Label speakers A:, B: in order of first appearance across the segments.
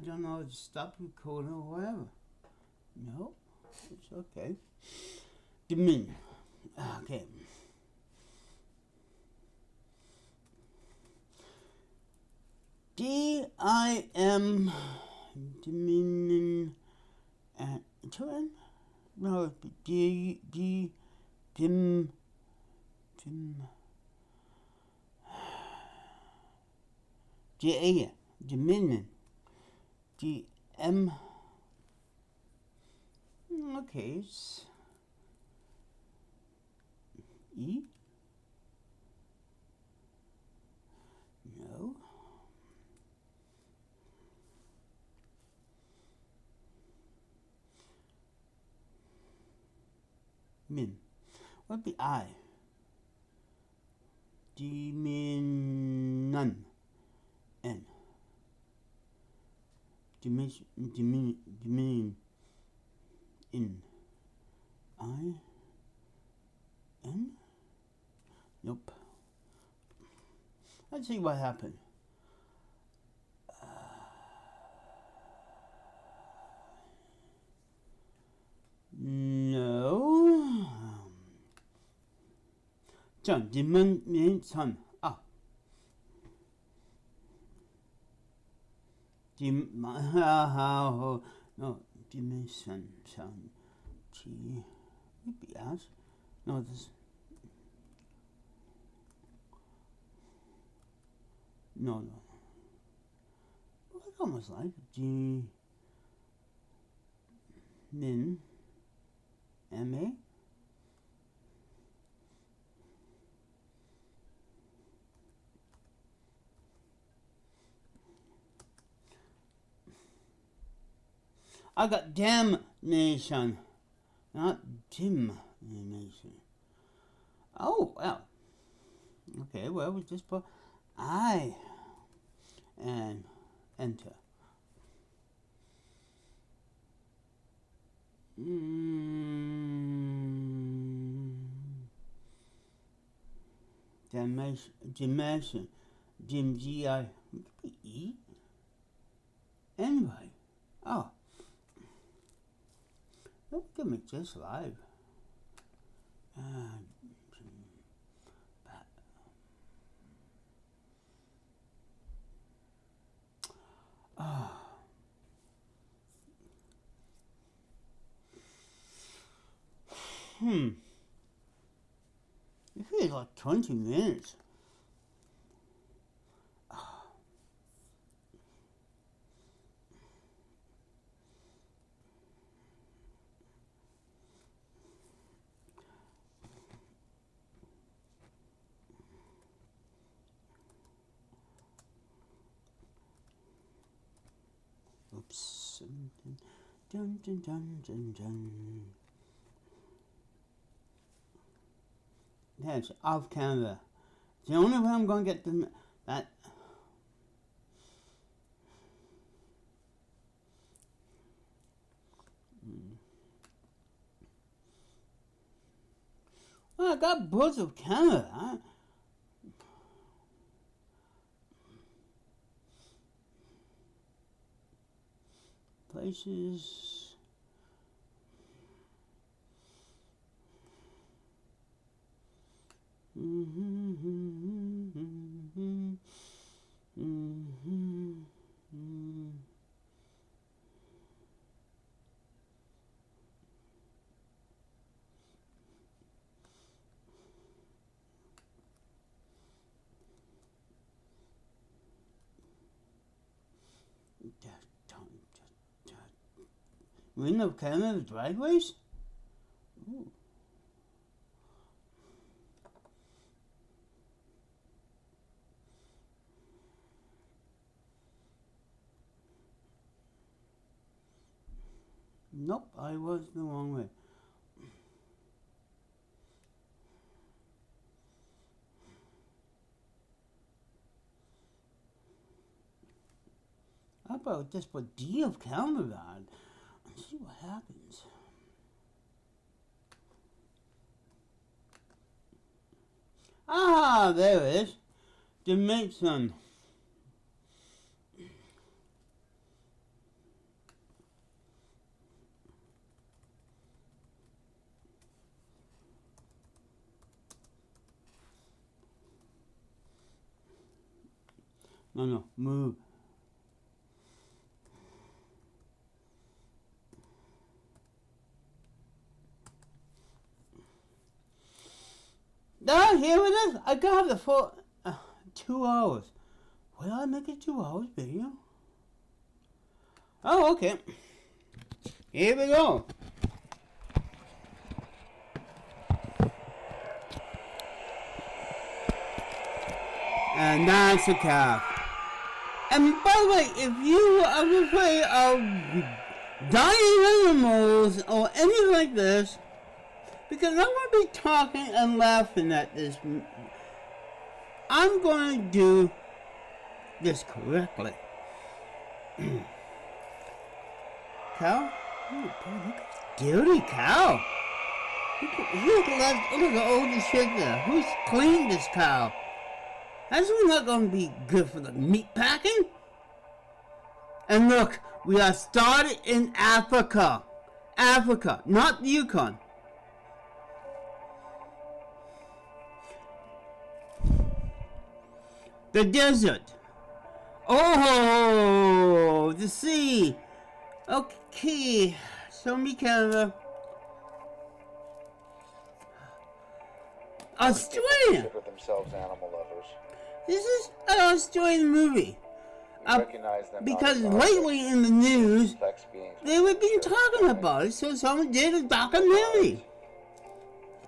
A: don't know, to stop recording or whatever. No, it's okay. Dimin. Okay. D-I-M Dimin turn? No, D Dim J Dominion D-M. Okay, it's E? No. Min. What'd be I? Diminon. N. Dimin. In. I. N? Nope. Let's see what happened. No. 전 dimension. Ah. No, dimension. Sound. T. Maybe as. No, this. No. It's almost like G. Min. M-A. I got damnation, not dimnation. Oh, well. Okay, well, we just put I and enter. Dimension. Dim G-I. E? Anyway. Oh. Look at me just live. It feels like 20 minutes. Oops. Dun dun dun dun dun. That's off camera. It's the only way I'm going to get that. Well, I got both of camera. Places. Wind of Canada driveways? Ooh. Nope, I was the wrong way. How about just put D of Canada on and see what happens? Ah, there it is. Dimension. No, move. Here it is. I got it for 2 hours. Will I make a 2 hours video? Oh, okay. Here we go. And that's the calf. And by the way, if you are afraid of dying animals or anything like this, because I'm going to be talking and laughing at this, I'm going to do this correctly. Cow? Oh boy, look at this dirty cow. Look at all the shit there. Who's cleaned this cow? That's not going to be good for the meat packing. And look, we are started in Africa. Africa, not the Yukon. The desert. Oh, the sea. Okay, show me Canada. Australia.
B: Consider themselves animal lovers.
A: This is an Australian movie.
B: Recognize them
A: because lately in the news, they were being talking about it, so someone did a documentary.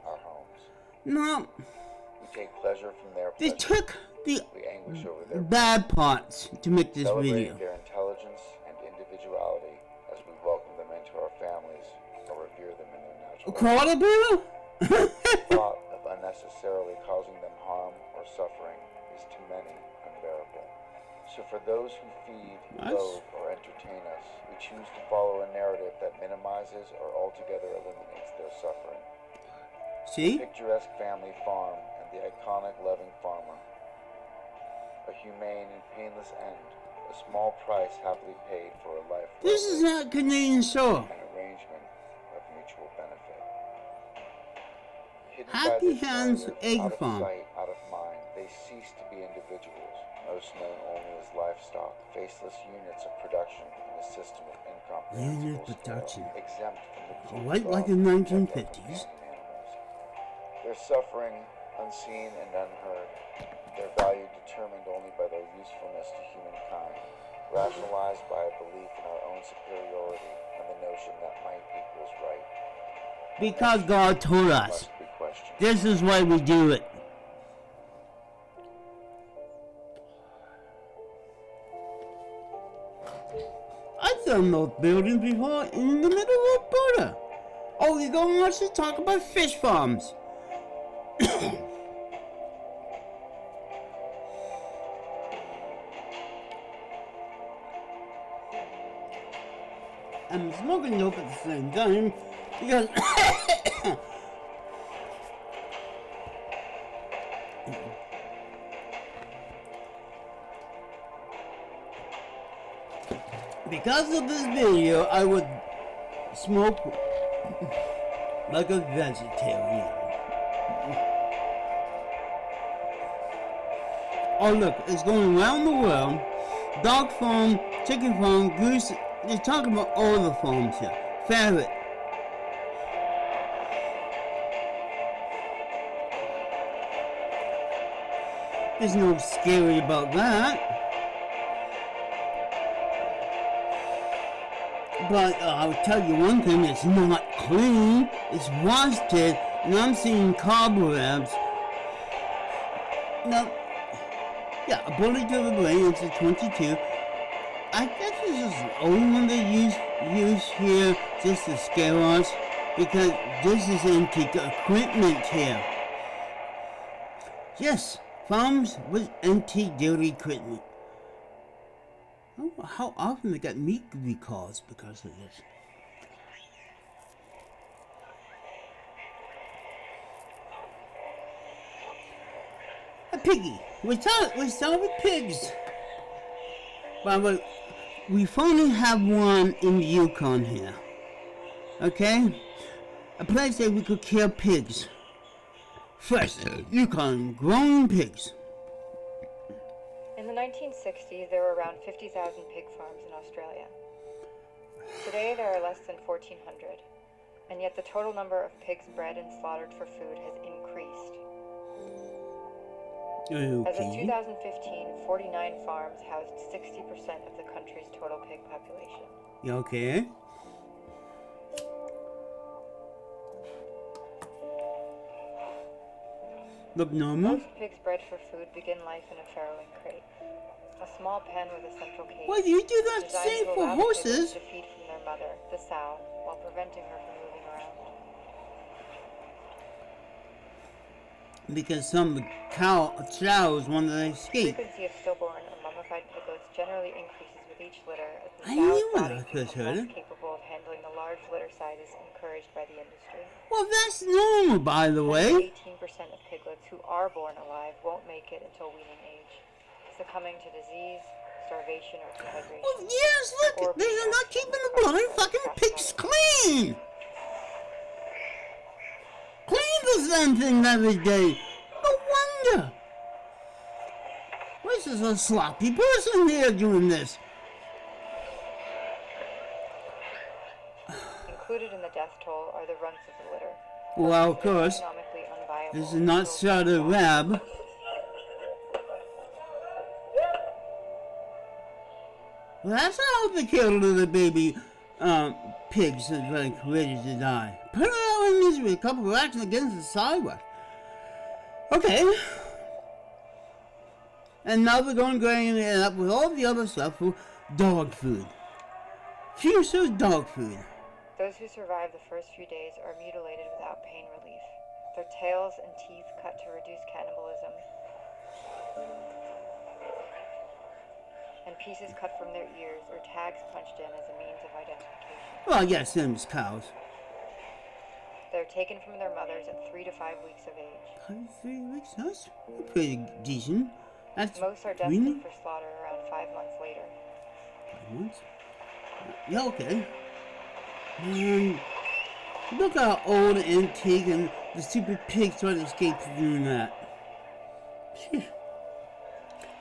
B: Our homes.
A: No.
B: We take pleasure from their
A: They
B: pleasure.
A: took the
B: We anguish over their
A: bad parts to make this
B: celebrating
A: video.
B: their intelligence and individuality as we welcome them into our families or revere them in their natural
A: Quarter bill?
B: The thought of unnecessarily causing them harm or suffering is to many unbearable. So for those who feed, clothe, or entertain us, we choose to follow a narrative that minimizes or altogether eliminates their suffering.
A: See?
B: The picturesque family farm and the iconic loving farmer. A humane and painless end, a small price happily paid for a life.
A: This is not Canadian soil.
B: An arrangement of mutual benefit. Hidden
A: Happy
B: by this
A: Hands
B: narrative,
A: Egg
B: out of
A: Farm.
B: sight, out of mind, they cease to be individuals, most known only as livestock, faceless units of production in a system of incomprehensible
A: Unit production.
B: scale, exempt from the duty
A: Right
B: of
A: like in
B: law
A: 1950s.
B: animals. Their suffering, unseen and unheard, their value determined only by their usefulness to humankind, rationalized by a belief in our own superiority and the notion that might equals right.
A: Because God told us.
B: Must be questioned.
A: This is why we do it. I've done those buildings before in the middle of Alberta. Oh, you go and watch us talk about fish farms. I'm smoking dope at the same time because because of this video, I would smoke like a vegetarian. Oh look, it's going around the world. Dog farm, chicken farm, goose. They're talking about all the farms here. Ferret. There's no scary about that. But I'll tell you one thing, it's not clean. It's wasted, and I'm seeing cobwebs. Now, yeah, a bullet to the brain, it's a 22. I guess this is the only one they use here just to scare us, because this is antique equipment here. Yes, farms with antique dairy equipment. Oh, how often they got meat recalls because of this. A piggy. We start with pigs. But we finally have one in the Yukon here. Okay? A place that we could kill pigs. Fresh Yukon grown pigs.
C: In the 1960, there were around 50,000 pig farms in Australia. Today, there are less than 1,400, and yet the total number of pigs bred and slaughtered for food has increased.
A: Okay.
C: As of 2015, 49 farms housed 60% of the country's total pig population.
A: Okay. Look normal.
C: Most pigs bred for food begin life in a farrowing crate, a small pen with a central cage.
A: Why do you do that
C: designed
A: same
C: to
A: for
C: allow the piglets
A: horses?
C: to feed from their mother, the sow, while preventing her from moving around.
A: Because some cows want to escape.
C: Frequency of stillborn or mummified piglets generally increases with each litter as the
A: I
C: sow's
A: knew when
C: body
A: I first
C: becomes
A: heard
C: less
A: it.
C: capable of handling the large litter sizes encouraged by the industry.
A: Well, that's normal, by the way.
C: 18% of piglets who are born alive won't make it until weaning age, succumbing to disease, starvation, or dehydration.
A: Well, yes, look, they are not keeping the bloody fucking pigs clean. Clean the damn thing every day. No wonder. Where's this a sloppy person here doing this?
C: Included in the death toll are the runts of the litter.
A: Well, of course,
C: Economically unviable.
A: this is not Saudi Arab. Well, that's how they killed the baby pigs that's like ready to die. Put it out in misery, a couple of actions against the sidewalk. Okay. And now we're going it up with all the other stuff for dog food. Future dog food.
C: Those who survive the first few days are mutilated without pain relief. Their tails and teeth cut to reduce cannibalism. And pieces cut from their ears or tags punched in as a means of identification.
A: Well, yes, them is cows.
C: They're taken from their mothers at 3 to 5 weeks of age.
A: 3 weeks? That's pretty decent. That's
C: Most are destined for slaughter around 5 months later.
A: 5 months? Yeah, okay. Look how old and antique and the stupid pigs trying to escape from doing that. Phew.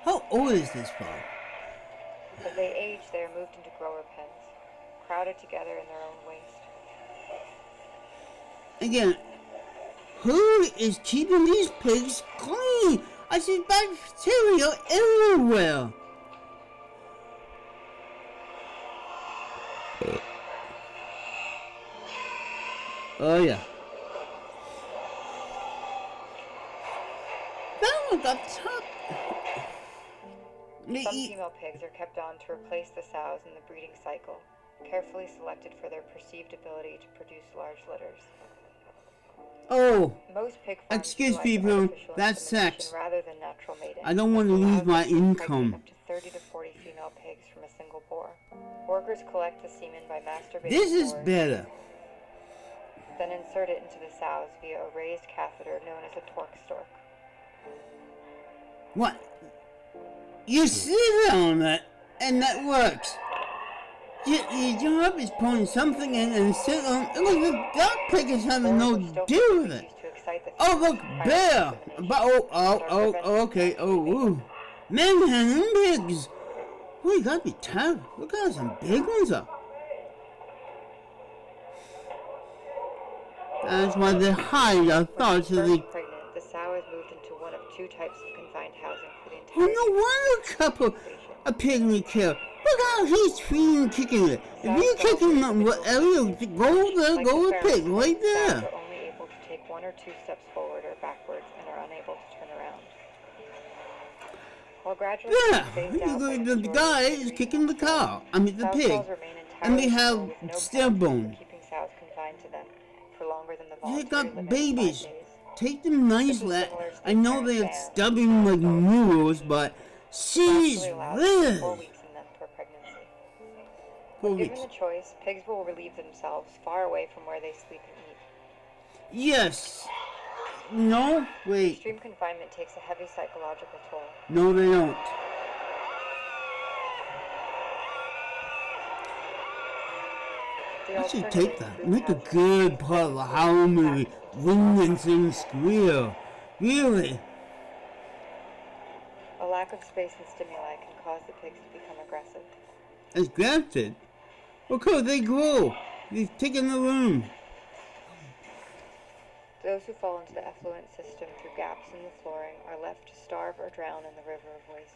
A: How old is this farm?
C: As they age, they are moved into grower pens, crowded together in their own waste.
A: Again, who is keeping these pigs clean? I see bacteria everywhere. Oh yeah. That one got top.
C: Some female pigs are kept on to replace the sows in the breeding cycle, carefully selected for their perceived ability to produce large litters.
A: Oh,
C: Most pig farms
A: excuse
C: utilize
A: people,
C: artificial
A: that's
C: insemination
A: sex.
C: rather than natural mating.
A: I don't want to
C: which
A: lose
C: allows
A: my
C: them to impregnate
A: income.
C: Up to 30 to 40 female pigs from a single boar. Workers collect the semen by masturbating.
A: This is
C: boars,
A: better.
C: then insert it into the sows via a raised catheter known as a torque stork.
A: What? You sit on that, and that works. Your job is pulling something in and sit on. Look, the dog pig is having no deal with it. Oh, look, bear. Okay. Ooh. Manhandling pigs. Oh, you gotta be terrible. Look how some big ones are. That's why they hide their thoughts of the.
C: Pregnant, the sow is moved into one of 2 types of confined housing for the
A: Oh,
C: entire
A: no wonder a couple a pig we kill. Look how he's treating and kicking it. If you're kicking whatever, go there, go with pig right there.
C: Sows are only able to take 1 or 2 steps forward or backwards and are unable to turn around. While gradually
A: Yeah,
C: phased out by
A: the guy is kicking the cow. I mean the
C: sow
A: pig.
C: stalls remain
A: And they
C: entirely
A: have
C: full with no
A: stale
C: penalty for
A: bone.
C: keeping sows confined to them for longer than the
A: They
C: voluntary
A: got
C: limit of 5
A: babies.
C: days.
A: Take them nicely. I know they're stubborn like mules, but she's
C: Actually allowed
A: there.
C: 4 weeks in them per pregnancy.
A: 4
C: Given
A: weeks.
C: the choice, pigs will relieve themselves far away from where they sleep and eat.
A: Yes. No? Wait.
C: Extreme confinement takes a heavy psychological toll.
A: No, they don't. I should take that. Make a good part of the Howl movie. Ring and sing squeal. Really?
C: A lack lack of space and stimuli can cause the pigs to become aggressive.
A: Aggressive? Of course, they grow. They've taken the room.
C: Those who fall into the effluent system through gaps in the flooring are left to starve or drown in the river of waste.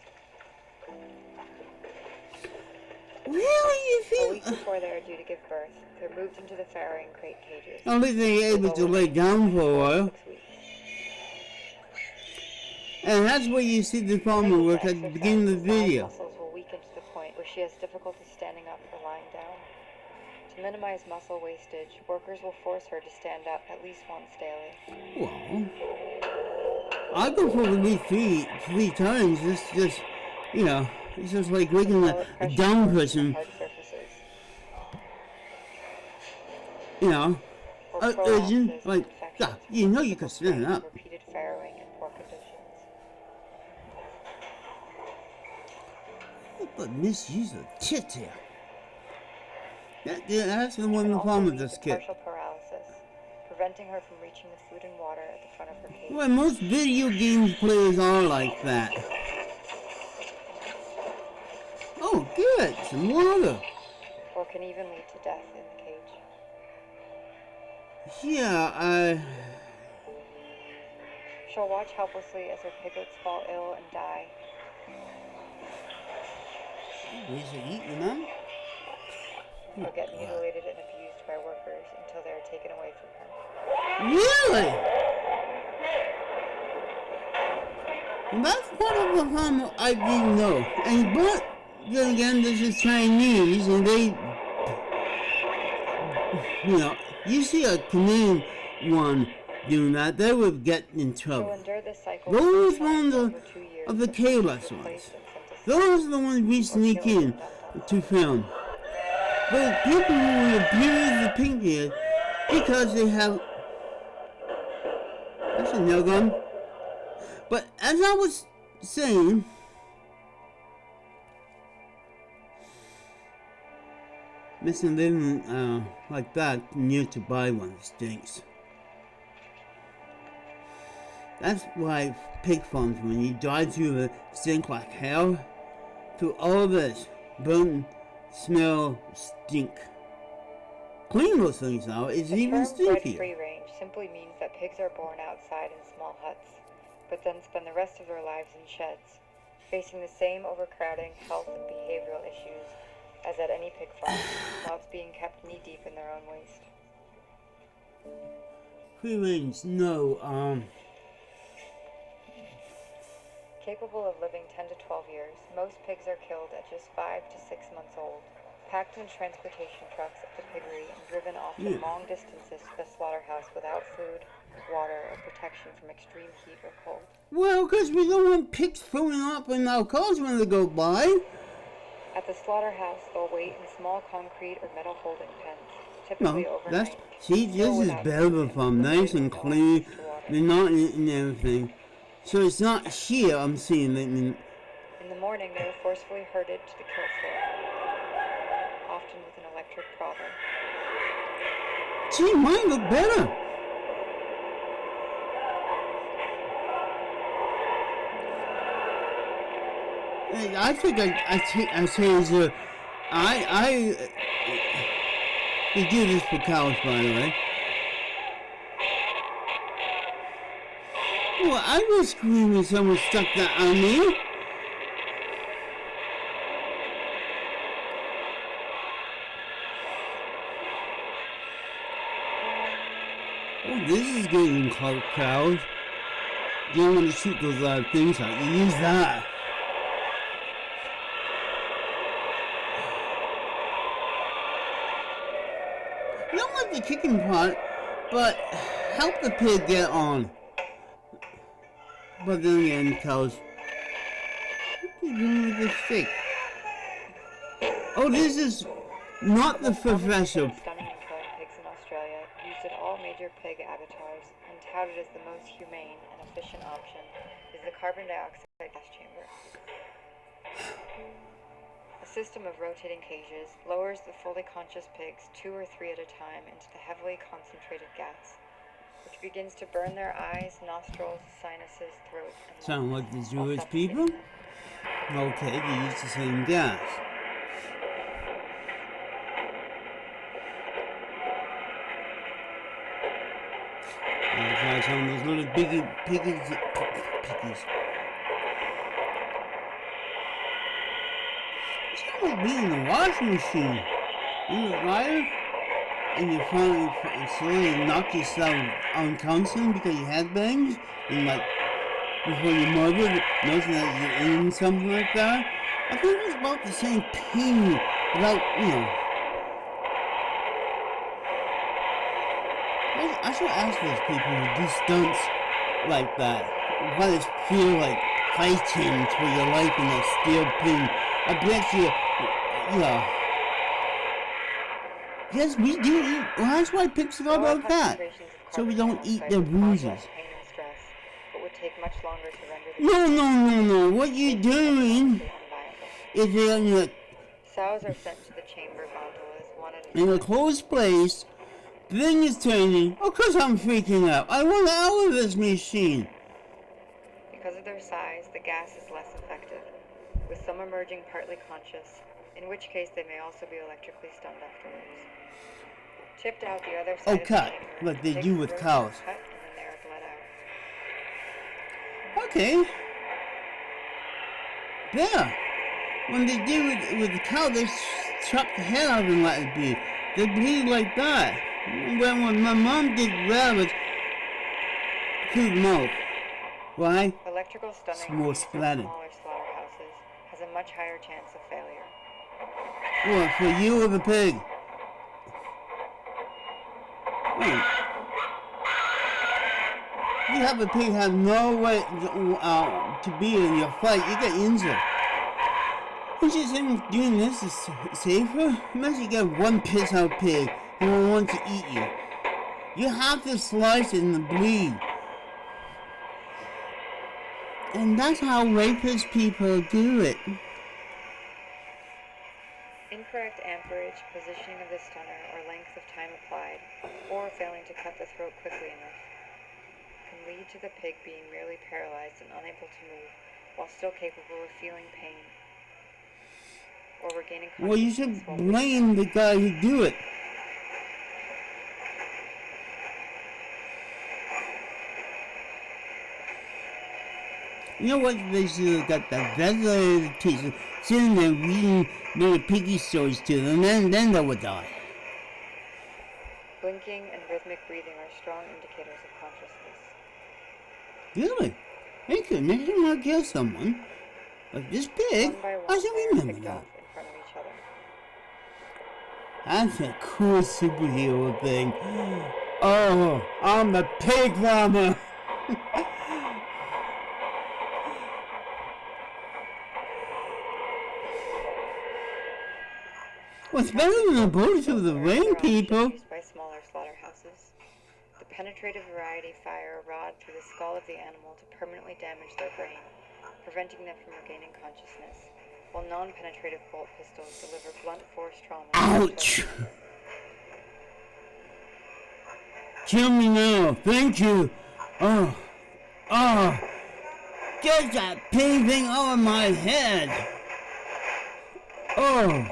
A: Really? You
C: A
A: think?
C: week before they are due to give birth, they're moved into the farrowing crate cages.
A: At least they're able to lay down for a while.
C: 6 weeks.
A: And that's where you see the farmer work at the beginning of the video.
C: Muscles will weaken to the point where she has difficulty standing up or lying down. To minimize muscle wastage, workers will force her to stand up at least once daily.
A: Well, I go for at least three times. It's just, you know, it's just like making a dumb person,
C: Hard surfaces.
A: you know, urgent, like,
C: Infections,
A: you know you can stand up.
C: repeated farrowing and poor conditions.
A: But misuse of tits here. That's the one the farmer just kicked.
C: Partial paralysis, preventing her from reaching the food and water at the front of her cage.
A: Well, most video game players are like that. Oh, good, some water.
C: Or can even lead to death in the cage.
A: Yeah,
C: She'll watch helplessly as her piglets fall ill and die.
A: Is it eating them?
C: Or get mutilated and abused by workers until they are taken away from her.
A: Really? That's part of the farm I didn't know. And but then again, this is Chinese, and they, you know, you see a Canadian one doing that, they would get in trouble.
C: She'll endure this cycle
A: Those
C: for 2
A: ones
C: years
A: are the careless
C: to
A: ones.
C: replace and synthesize
A: Those are the ones we sneak in to film. But people who abuse the pink here because they have. That's a nail gun. But as I was saying, missing living like that near to buy one stinks. That's why pig farms, when you drive through the stink like hell, through all this burnt smell, stink. Clean those things out is even stinkier.
C: Free range simply means that pigs are born outside in small huts, but then spend the rest of their lives in sheds, facing the same overcrowding, health, and behavioral issues as at any pig farm, whilst being kept knee-deep in their own waste.
A: Free range, no,
C: Capable of living 10 to 12 years, most pigs are killed at just 5 to 6 months old, packed in transportation trucks at the piggery and driven often long distances to the slaughterhouse without food, water, or protection from extreme heat or cold.
A: Well, because we don't want pigs throwing up in our cars when they go by.
C: At the slaughterhouse, they'll wait in small concrete or metal holding pens, typically overnight.
A: See, this is better from nice and clean. They're not eating everything. So it's not here I'm seeing them.
C: In the morning, they are forcefully herded to the kill floor, often with an electric prodder.
A: Gee, mine look better. I think I changed they do this for cows, by the way. Well, I was screaming when someone stuck that on me. Oh, this is getting cows. You don't want to shoot those things out. You use that. You don't like the chicken part, but help the pig get on. But then again, cows. What are you doing with this stick? Oh, this is not the professor.
C: Stunning and killing pigs in Australia, used at all major pig abattoirs, and touted as the most humane and efficient option, is the carbon dioxide gas chamber. A system of rotating cages lowers the fully conscious pigs 2 or 3 at a time into the heavily concentrated gas, which begins to burn their eyes, nostrils, sinuses, throat, and lungs.
A: Sound like the Jewish people? Okay, they use the same gas. I'll try some of those little piggies. It's kind of like being in a washing machine. In the dryer, and you finally slowly knock yourself unconscious because you had bangs, and like before your mother knows that you're in something like that. I think it's about the same pain without, I should ask those people who do stunts like that, what does it feel like fighting for your life in a steel pin? I bet you, yes, we do eat. Well, that's why pigs are about that. So we don't eat their bruises. No. What you're doing is
C: Sows are sent to the chamber gondola as one at a
A: in
C: time.
A: a closed place. The thing is turning. Of course I'm freaking out. I want out of this machine.
C: Because of their size, the gas is less effective, with some emerging partly conscious, in which case they may also be electrically stunned afterwards. Tipped out the other side of the chamber,
A: like they
C: pigs
A: do with
C: throat
A: cows.
C: is cut and then they are bled out.
A: Okay. Yeah. When they do it with the cow, they chop the head off and let it be. They bleed like that. When my mom did rabbits through the mouth. Why?
C: Electrical stunning
A: More
C: in
A: splattered.
C: smaller slaughterhouses has a much higher chance of failure.
A: What, for you or the pig? Wait. You have a pig have no way to be in your fight, you get injured. Don't you think doing this is safer? Imagine you get one piss out pig who will want to eat you. You have to slice it and bleed. And that's how rapist people do it.
C: Incorrect amperage, positioning of the stunner, or length of time applied, or failing to cut the throat quickly enough, can lead to the pig being merely paralyzed and unable to move, while still capable of feeling pain, or regaining consciousness.
A: Well, you should blame the guy who do it. You know what? They should have got the ventilated teachers sitting there reading little piggy stories to them, and then they would die.
C: Blinking and rhythmic breathing are strong indicators of consciousness.
A: Really? They could make him not kill someone. Like this pig?
C: One by one,
A: I should
C: they are
A: remember
C: picked
A: that.
C: off in front of each other.
A: That's a cool superhero thing. Oh, I'm the pig farmer. What's better than the bullets of the rain, people?
C: Used by smaller slaughterhouses. The penetrative variety fire a rod through the skull of the animal to permanently damage their brain, preventing them from regaining consciousness, while non-penetrative bolt pistols deliver blunt force trauma.
A: Ouch! Kill me now, thank you. Oh, get that pig thing over my head. Oh.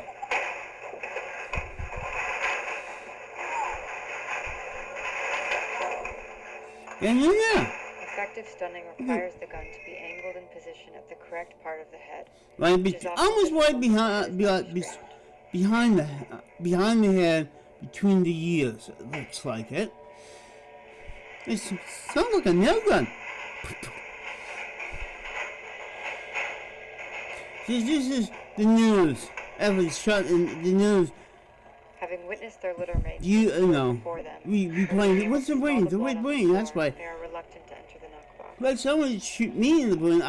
A: Yeah.
C: Effective stunning requires the gun to be angled in position at the correct part of the head.
A: Right, almost right behind the head, between the ears. It looks like it. It sounds like a nail gun. This is the news. Everyone's shot in the news.
C: Having witnessed their litter mates before them,
A: we playing. What's the brain? The right brain. That's right.
C: They are reluctant to enter the knockbox.
A: Like someone shoot me in the brain.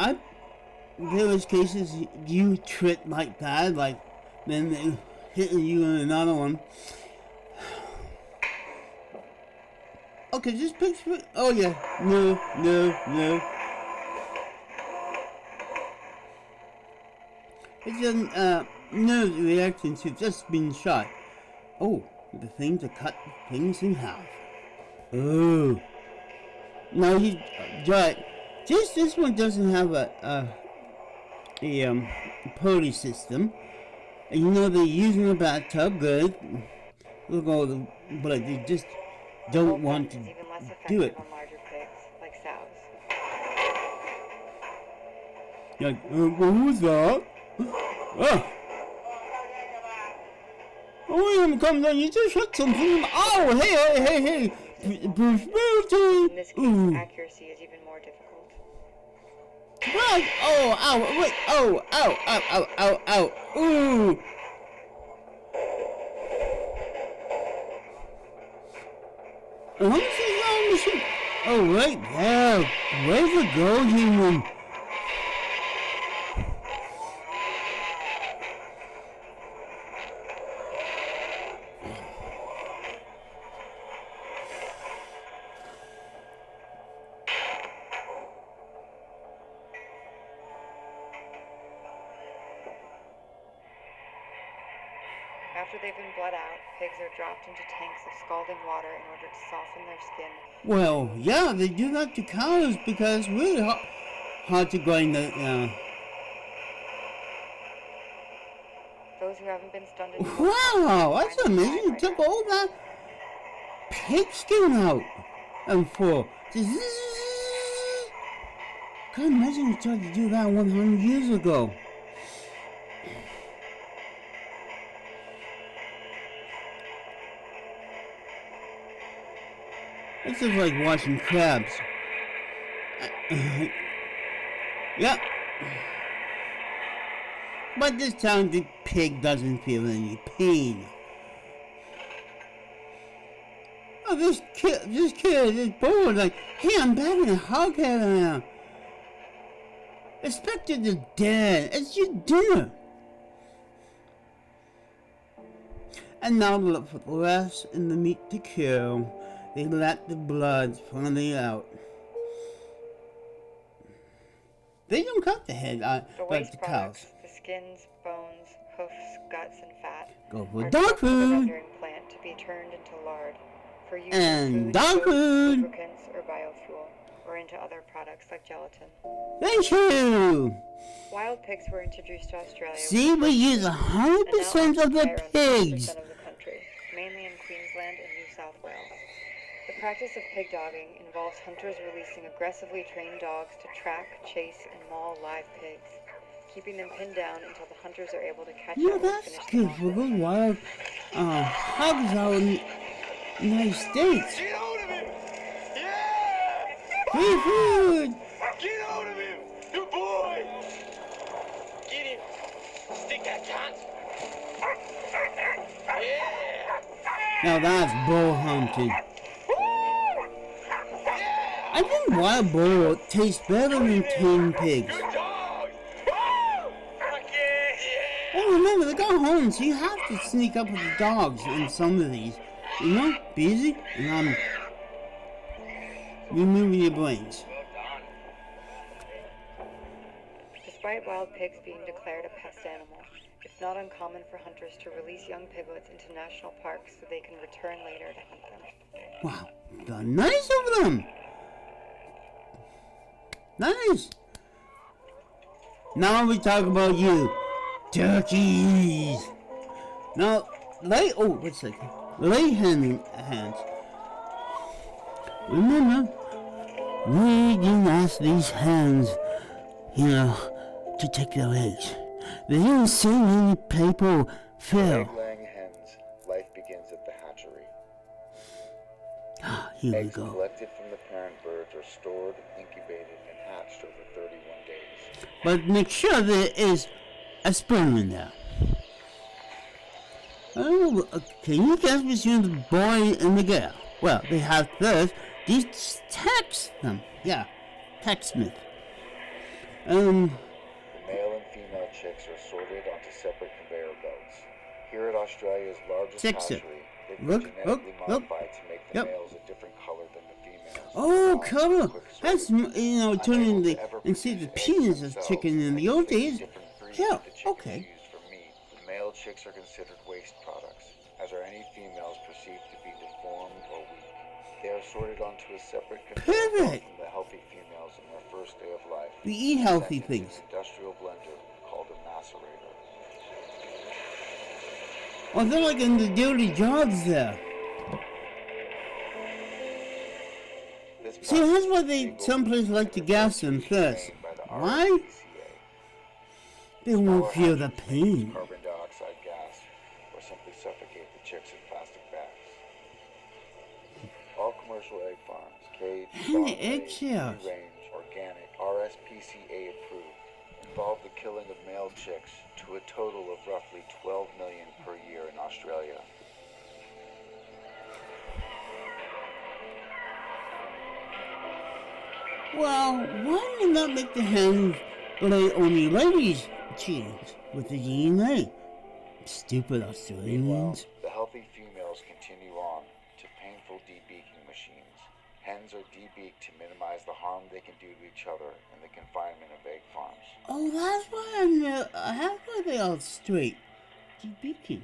A: There was cases you trip like that, like then they hitting you in another one. Okay, just picture. Oh yeah, no. It's a nerve reaction to just being shot. Oh, the thing to cut things in half. Oh. No, this one doesn't have a a pulley system. And you know they're using a bathtub, good. Look all the, but they just don't want to
C: even less
A: do
C: effective
A: it.
C: on larger pigs, like sows.
A: Like, what was that? Oh! Oh, here comes on, you just shot something. Oh, hey. Prosperity!
C: In this case, accuracy is even more difficult.
A: Right! Oh, ow, wait, ow, ooh! How much is that machine? Oh, right there. Where's the go, human?
C: After they've been bled out, pigs are dropped into tanks of scalding water in order to soften their skin.
A: Well, yeah, they do that to cows because it's really hard to grind the,
C: Those who haven't been stunted.
A: Wow, that's amazing. You took all that pig skin out. And for... Can't imagine you tried to do that 100 years ago. It's just like watching crabs. Yep. But this time the pig doesn't feel any pain. Oh, this kid is bored. Like, hey, I'm back in the hog head now. Expected is dead. It's your dinner. And now look for the rest in the meat to kill. They let the blood finally out. They don't cut the head like the cows.
C: The skins, bones, hoofs, guts, and fat
A: Go for dog food.
C: Plant to be turned into lard for use
A: and
C: in food,
A: dog food.
C: lubricants, or biofuel, or into other products like gelatin.
A: Thank you.
C: Wild pigs were introduced to Australia.
A: See, we use 100% of the pigs.
C: Of the country, mainly in Queensland and New South Wales. The practice of pig dogging involves hunters releasing aggressively trained dogs to track, chase, and maul live pigs, keeping them pinned down until the hunters are able to catch up and
A: that's
C: finish
A: good
C: them
A: for those wild hogs out in the United States.
D: Get hold of him! Yeah!
A: Free food!
D: Get hold of him! Good boy! Get him! Stick that cunt! Yeah!
A: Now that's bull hunting. I think wild bull tastes better than tame pigs.
D: Good dog! Fuck yeah!
A: And remember, they got horns, so you have to sneak up with the dogs in some of these. You know, be easy, and I'm removing your brains.
C: Despite wild pigs being declared a pest animal, it's not uncommon for hunters to release young piglets into national parks so they can return later to hunt them.
A: Wow, they're nice of them. Nice. Now we talk about you, turkeys. Now, wait a second. Lay hands. Remember, we didn't ask these hens, to take their eggs. They didn't send any paper fill.
B: Egg-laying hens, life begins at the hatchery.
A: Here
B: Eggs
A: we go.
B: collected from the parent birds are stored, incubated, and hatched over 31 days.
A: But make sure there is a sperm in there. Oh, can you guess between the boy and the girl? Well, they have first, just text them. Yeah, text me.
B: The male and female chicks are sorted onto separate conveyor belts. Here at Australia's largest hatchery, they've been genetically modified to make the males a different color than the females.
A: Oh, color! That's, turning and see the penis as chicken in the old days. Yeah, okay.
B: The male chicks are considered waste products, as are any females perceived to be deformed or weak. They are sorted onto a separate conveyor belt from the healthy females in their first day of life.
A: We eat healthy
B: Sent into
A: things.
B: an industrial blender called a macerator.
A: Oh, they're like in the dirty jobs there. See, that's why some places like to gas them first. Why? They won't feel the pain.
B: Carbon dioxide gas, or simply suffocate the chicks in plastic bags. All commercial egg farms, cage,
A: And the eggshells.
B: free-range, organic, RSPCA approved, involve the killing of male chicks to a total of roughly 12 million per year in Australia.
A: Well, why do they not make the hens lay only ladies' chickens with the DNA? Stupid Australians.
B: The healthy females continue on to painful debeaking machines. Hens are debeaked to minimize the harm they can do to each other in the confinement of egg farms.
A: Oh, that's why they are straight. Debeaking.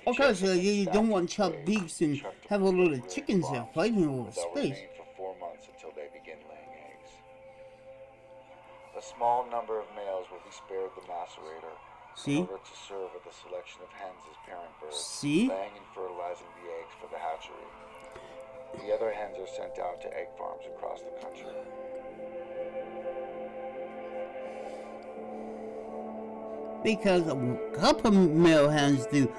A: Okay, so you don't want chopped beaks and have a lot of chickens there fighting over space.
B: For 4 months until they begin laying eggs. A small number of males will be spared the macerator in order to serve with a selection of hens as parent birds, laying and fertilizing the eggs for the hatchery. The other hens are sent out to egg farms across the country.
A: Because a couple male hens do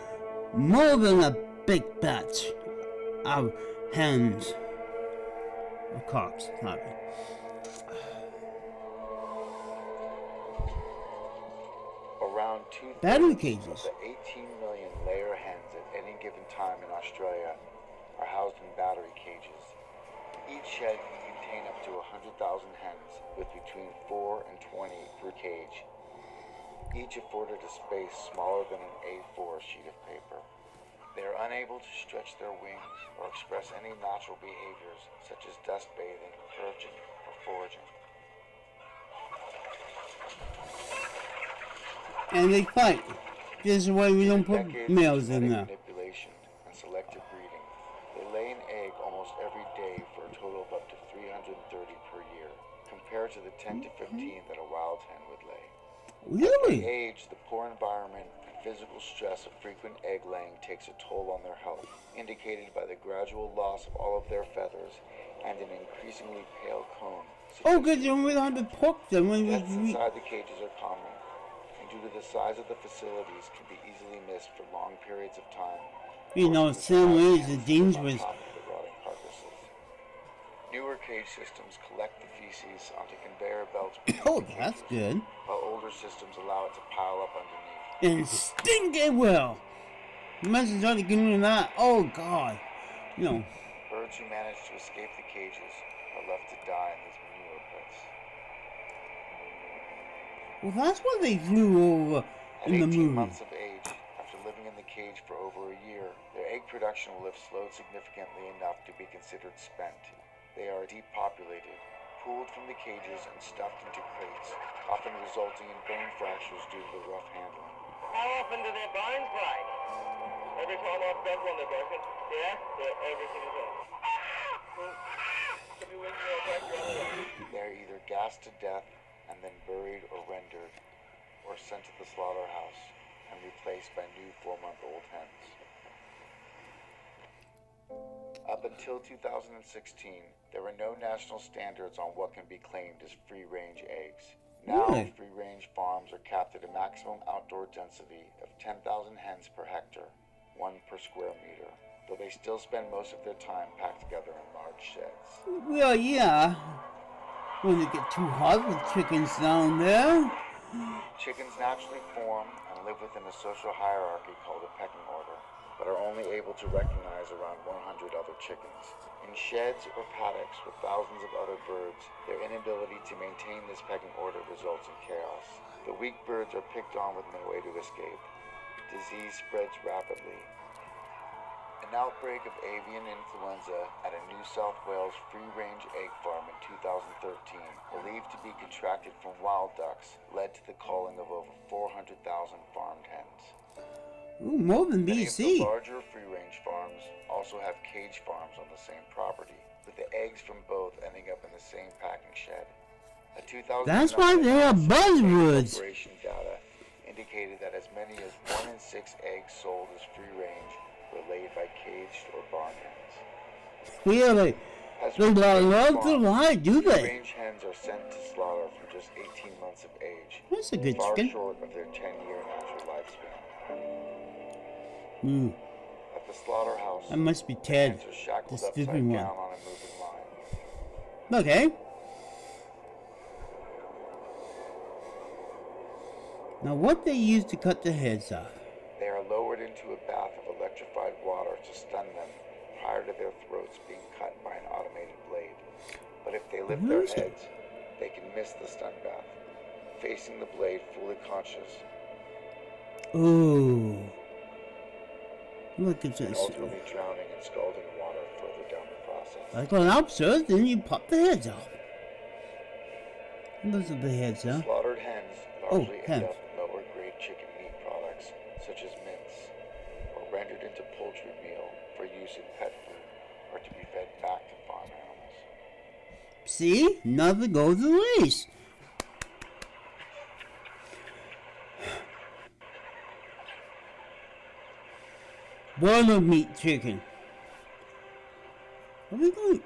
A: more than a big batch of hens. Or cocks, sorry.
B: Around 2/3
A: battery cages
B: of the 18 million layer hens at any given time in Australia are housed in battery cages. Each shed can contain up to 100,000 hens with between 4 and 20 per cage, each afforded a space smaller than an A4 sheet of paper. They are unable to stretch their wings or express any natural behaviors such as dust bathing, perching, or foraging.
A: And they fight. This is why we don't put males in there.
B: Manipulation and selective breeding. They lay an egg almost every day for a total of up to 330 per year, compared to the 10 to 15 that a wild hen would lay.
A: Really?
B: As they age, the poor environment and physical stress of frequent egg laying takes a toll on their health, indicated by the gradual loss of all of their feathers and an increasingly pale comb.
A: Oh, good, you don't have to poke them when
B: deaths inside the cages are common, and due to the size of the facilities, can be easily missed for long periods of time.
A: You know, some ways are dangerous.
B: Newer cage systems collect the feces onto conveyor belts.
A: Oh, that's good.
B: While older systems allow it to pile up underneath.
A: And stink it will. Imagine trying to get rid of that. Oh, God. You know.
B: Birds who manage to escape the cages are left to die in these manure pits.
A: Well, that's why they flew over in the movie.
B: 18 months of age, after living in the cage for over a year, their egg production will have slowed significantly enough to be considered spent. They are depopulated, pulled from the cages and stuffed into crates, often resulting in bone fractures due to the rough handling.
D: How often do their bones break? Every time I've fed one, they're broken. Yeah, every single time.
B: They're either gassed to death and then buried or rendered, or sent to the slaughterhouse and replaced by new 4-month-old hens. Up until 2016, there were no national standards on what can be claimed as free-range eggs. Now, free-range farms are capped at a maximum outdoor density of 10,000 hens per hectare, 1 per square meter, though they still spend most of their time packed together in large sheds.
A: Well, yeah. When they get too hot with chickens down there.
B: Chickens naturally form and live within a social hierarchy called a pecking order, but are only able to recognize around 100 other chickens. In sheds or paddocks with thousands of other birds, their inability to maintain this pecking order results in chaos. The weak birds are picked on with no way to escape. Disease spreads rapidly. An outbreak of avian influenza at a New South Wales free-range egg farm in 2013, believed to be contracted from wild ducks, led to the culling of over 400,000 farmed hens.
A: Ooh, more than BC.
B: Many of the larger free-range farms also have cage farms on the same property, with the eggs from both ending up in the same packing shed. A 2009
A: That's why they are buzzwords.
B: Corporation data indicated that as many as 1 in 6 eggs sold as free range were laid by caged or barn hens.
A: Really? They love to lie, do they?
B: Free-range hens are sent to slaughter from just 18 months of age,
A: That's a good
B: far
A: chicken.
B: short of their 10-year natural lifespan.
A: Hmm.
B: At the slaughterhouse,
A: That must be
B: the
A: Ted,
B: hens are shackled
A: the
B: upside
A: stupid one.
B: down on a moving line.
A: Okay. Now what they use to cut the heads off?
B: They are lowered into a bath of electrified water to stun them prior to their throats being cut by an automated blade. But if they lift their heads, they can miss the stun bath, facing the blade fully conscious.
A: Ooh. Look at
B: And
A: this.
B: ultimately drowning in scalding water further down the process.
A: Like an upset, then you pop the heads off. Those are the heads, huh?
B: Slaughtered hens largely end up lower grade chicken meat products such as mince, or rendered into poultry meal for use in pet food or to be fed back to farm animals.
A: See? Nothing goes to waste. Boiler meat chicken. Are we going?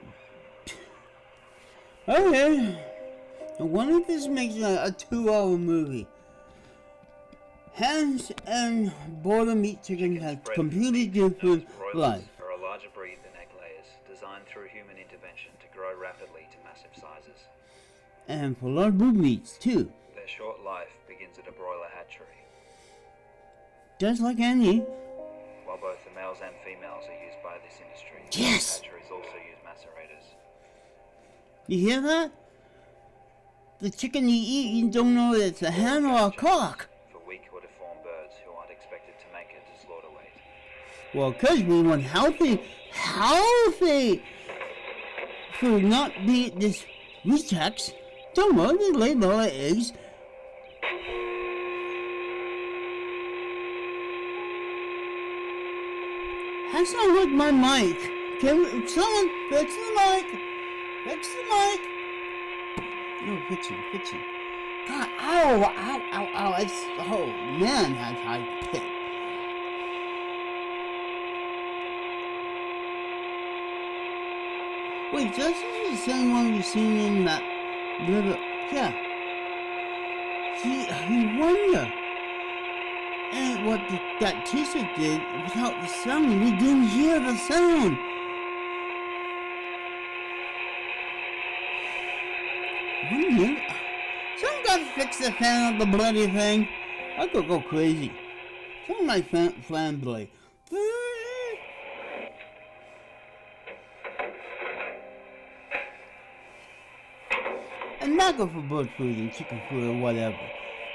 A: Okay. I wonder if this makes a 2-hour movie. Hens and boiler meat chicken have completely different lives.
E: Are a larger breed than egg layers, designed through human intervention to grow rapidly to massive sizes.
A: And for large meats too.
E: Their short life begins at a broiler hatchery.
A: Just like any.
E: While both the males and females are used by this industry,
A: Yes!
E: hatcheries also use macerators.
A: You hear that? The chicken you eat, you don't know if it's a hen or a cock.
E: For weak or deformed birds who aren't expected to make it to slaughter weight.
A: Well, 'cause we want healthy food, not be this rejects. Don't worry, they lay all the eggs. That's not with my mic. Can someone fix the mic? Fix the mic. No, fixing. God, ow. It's, oh man, that's high pitch. Wait, this is the same one we've seen in that little, yeah. See, you wonder. And what that teacher did, without the sound, we didn't hear the sound. One minute. Someone got to fix the fan of the bloody thing. I could go crazy. Some of my fan blade. And not go for bird food and chicken food or whatever.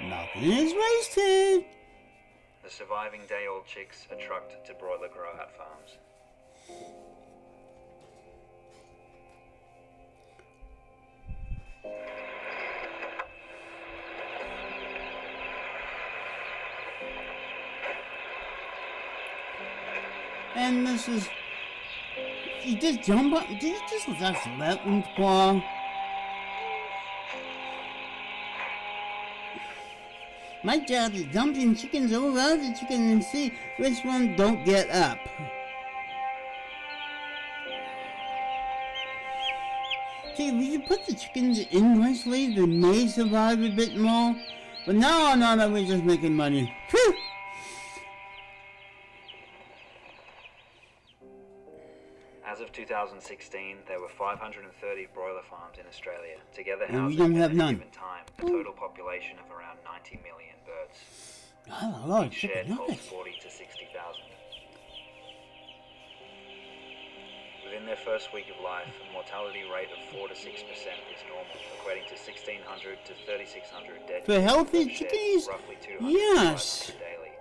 A: Nothing is wasted.
E: The surviving day-old chicks are trucked to broiler grow-out farms.
A: And this is... You just jump up... You just let them fall. My job is dumping chickens all around the chicken and see which one don't get up. See, if you put the chickens in nicely, they may survive a bit more. But no, we're just making money. Whew!
E: As of 2016, there were 530 broiler farms in Australia, together
A: And we
E: housing
A: don't
E: at
A: have
E: any
A: none.
E: given time a total population of around 90 million birds.
A: Oh, a lot of
E: Each shed
A: chicken
E: holds
A: nuggets.
E: 40 to 60,000. Within their first week of life, a mortality rate of 4 to 6% is normal, equating to 1,600 to 3,600 dead
A: For healthy
E: per shed,
A: chickens?
E: roughly 200
A: Yes.
E: daily.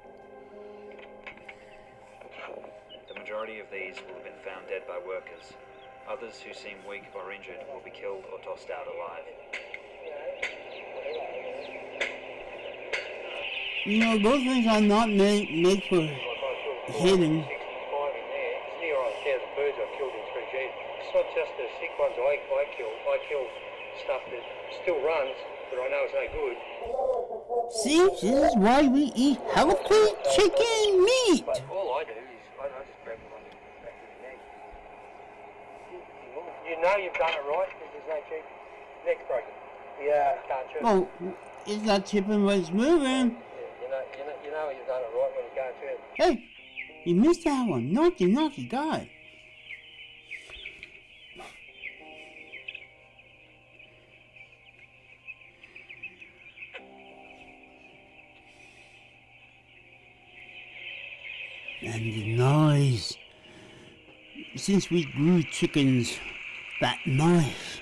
E: The majority of these will have been found dead by workers. Others who seem weak or injured will be killed or tossed out alive.
A: You know, those things are not made for hidden.
F: 65 in there. There's near on 1,000 birds I've killed in 3 sheds. It's not just the sick ones I kill. I kill stuff that still runs, but I know it's no good.
A: See, this is why we eat healthy chicken meat.
F: But all I do is I just grab it on the back of the neck. You know you've done it right because there's no cheap. Neck's broken. Yeah. Can't chew.
A: Well, it's not tipping when it's moving.
F: Yeah, you know you've done it right when you can't chew.
A: Hey, you missed that one. Naughty guy. And the noise. Since we grew chickens, that noise.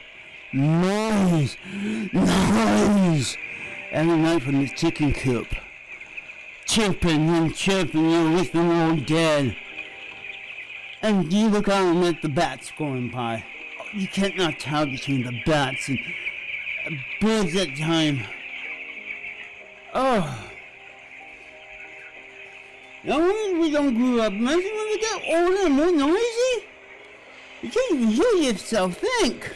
A: Every night from the chicken coop. Chirping and chirping, you wish them all dead. And you look out and let the bats going by. You cannot tell between the bats and birds at time. Oh. No wonder we don't grow up. Imagine when we get older and more noisy. You can't even hear yourself think.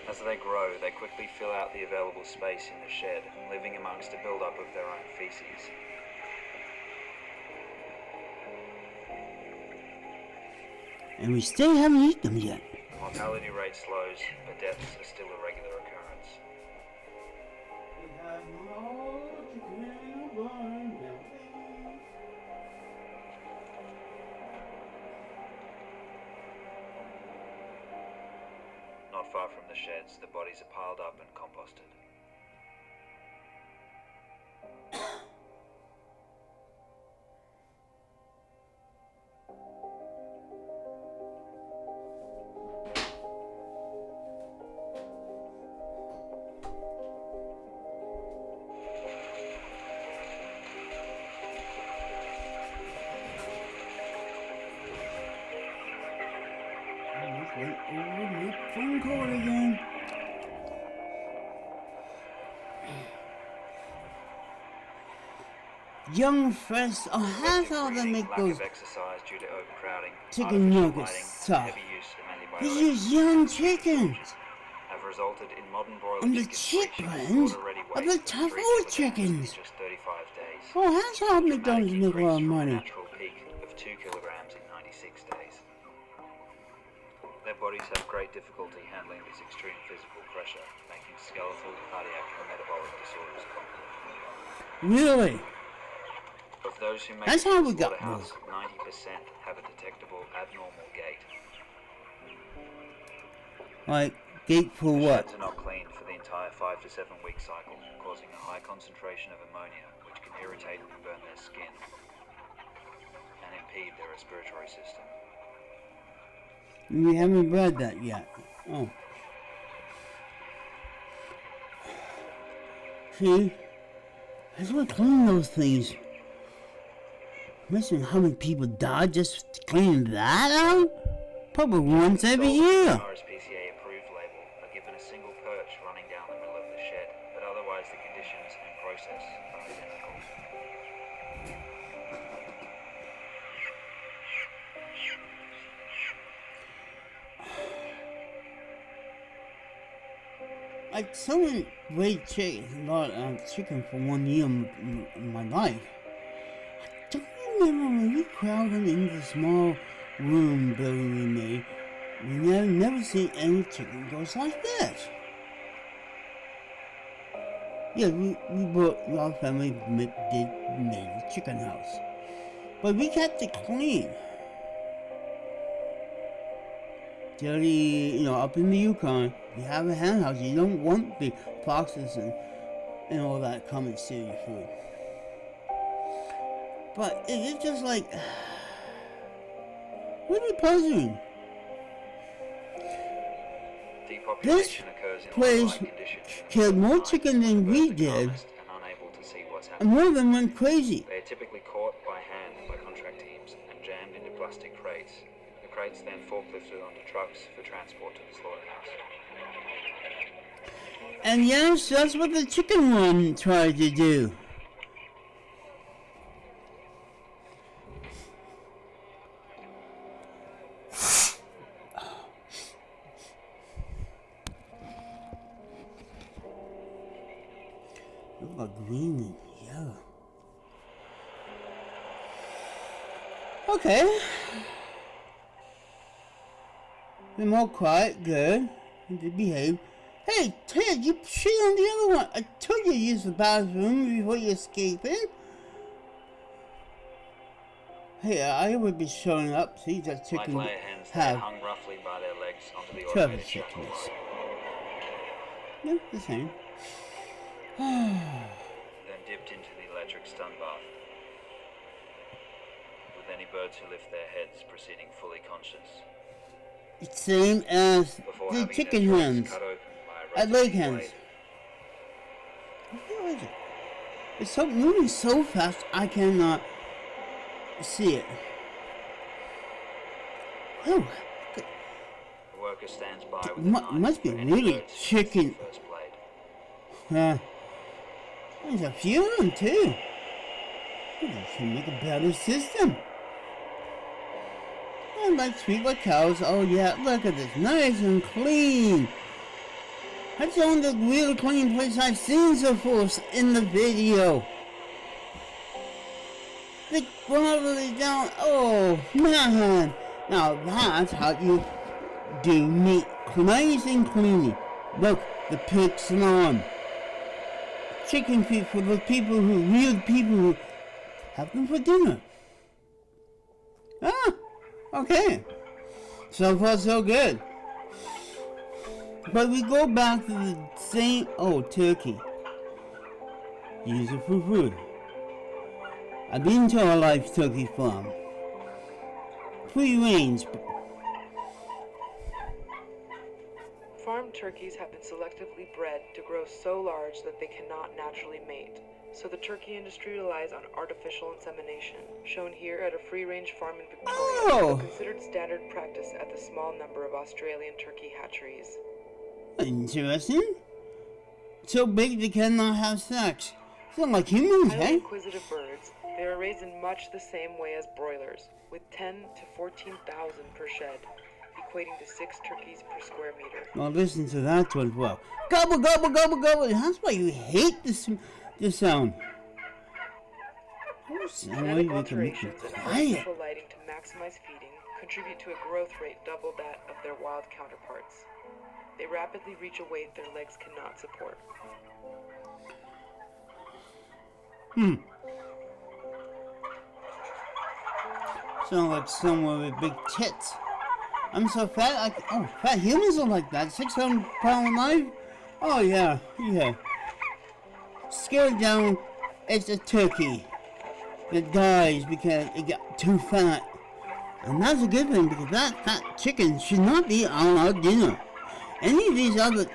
E: As they grow, they quickly fill out the available space in the shed, living amongst a build-up of their own feces.
A: And we still haven't eaten them yet.
E: The mortality rate slows, but deaths are still a regular occurrence. Not far from the sheds, the bodies are piled up and composted.
A: Phone call again. Young fresh, half of them make
E: lack
A: those
E: of exercise due to overcrowding,
A: chicken
E: artificial
A: nuggets
E: lighting,
A: soft.
E: heavy use of
A: These
E: antibiotics
A: are young chickens
E: have resulted in modern broiler
A: on the
E: chickens
A: cheap
E: reaching
A: end
E: slaughter-ready
A: of the
E: weight
A: tough
E: 3
A: old
E: kilograms
A: chickens.
E: in just 35 days.
A: Oh, that's how
E: Dramatic
A: McDonald's make a
E: increase
A: lot of
E: from a
A: money.
E: natural peak of 2 kilograms in 96 days. Their bodies have great difficulty handling this extreme physical pressure, making skeletal, cardiac, and metabolic disorders common.
A: Really?
E: Of those who make
A: That's
E: it
A: how
E: to the
A: we got
E: slaughterhouse,
A: those.
E: 90% have a detectable abnormal gait.
A: Like, gate for
E: The
A: what?
E: sheds are not cleaned for the entire 5 to 7 week cycle, causing a high concentration of ammonia, which can irritate and burn their skin and impede their respiratory system.
A: We haven't read that yet. Oh. See? That's what cleaning those things. Imagine how many people die just cleaning that out? Probably once every year.
E: RSPCA approved label are given a single perch running down the middle of the shed, but otherwise the conditions and process are identical.
A: Like someone weighed chicken for 1 year in my life. I don't remember when we crowded into the small room building we made. We never seen any chicken goes like this. Yeah, we brought our family made a chicken house, but we kept it clean. Dirty, up in the Yukon, you have a hen house. You don't want the foxes and all that come and steal your food. But it's just like really puzzling. This
E: Depopulation occurs in
A: place
E: life conditions
A: killed more chicken than we did,
E: and unable to see what's
A: and
E: happening.
A: more of them went crazy.
E: They are typically caught by hand by contract teams and jammed into plastic crates. The crates then forklifted onto trucks for transport to the slaughterhouse.
A: And yes, that's what the chicken one tried to do. like green and yellow. Okay. They're more quiet, good. They behave. Hey, Ted, you shit on the other one. I told you to use the bathroom before you escape it. Hey, I would be showing up. See, that chicken
E: Like layer hens, they
A: have
E: hung roughly by their legs onto the
A: travel
E: automated
A: sickness.
E: shuttles.
A: Yeah, the same.
E: Then dipped into the electric stun bath, with any birds who lift their heads proceeding fully conscious.
A: It's same as
E: Before
A: the
E: having
A: chicken
E: their throats
A: hens
E: cut open by a
A: at lake
E: rotating
A: hens.
E: blade.
A: What is it? It's so moving so fast I cannot see it. Oh,
E: The worker stands by with a
A: must
E: knife
A: be
E: for any
A: really
E: birds who miss
A: chicken.
E: the first blade.
A: There's a few of them too. They should make a better system. And like sweet like cows. Oh yeah, look at this, nice and clean. That's the only really clean place I've seen so far in the video. They probably down. Oh man! Now that's how you do meat, nice and clean. Look, the pig salon. Chicken feet for the real people who have them for dinner. Ah, okay. So far so good. But we go back to the same, turkey. Use it for food. I've been to a live turkey farm. Free range.
G: Farm turkeys have been selectively bred to grow so large that they cannot naturally mate. So the turkey industry relies on artificial insemination, shown here at a free-range farm in Victoria, but considered standard practice at the small number of Australian turkey hatcheries.
A: Interesting. So big they cannot have sex. Sound like humans,
G: Highly
A: eh?
G: inquisitive birds, they are raised in much the same way as broilers, with 10 to 14,000 per shed, equating to 6 turkeys per square meter.
A: Well, listen to that one. Well, gobble, gobble, gobble, gobble. That's why you hate this sound.
G: Genetic alterations and artificial lighting to maximize feeding contribute to a growth rate double that of their wild counterparts. They rapidly reach a weight their legs cannot support.
A: Sound like someone with big tits. I'm so fat. Fat humans are like that. 600-pound life. Oh yeah. Scared down. It's a turkey that dies because it got too fat, and that's a good thing because that fat chicken should not be on our dinner. Any of these other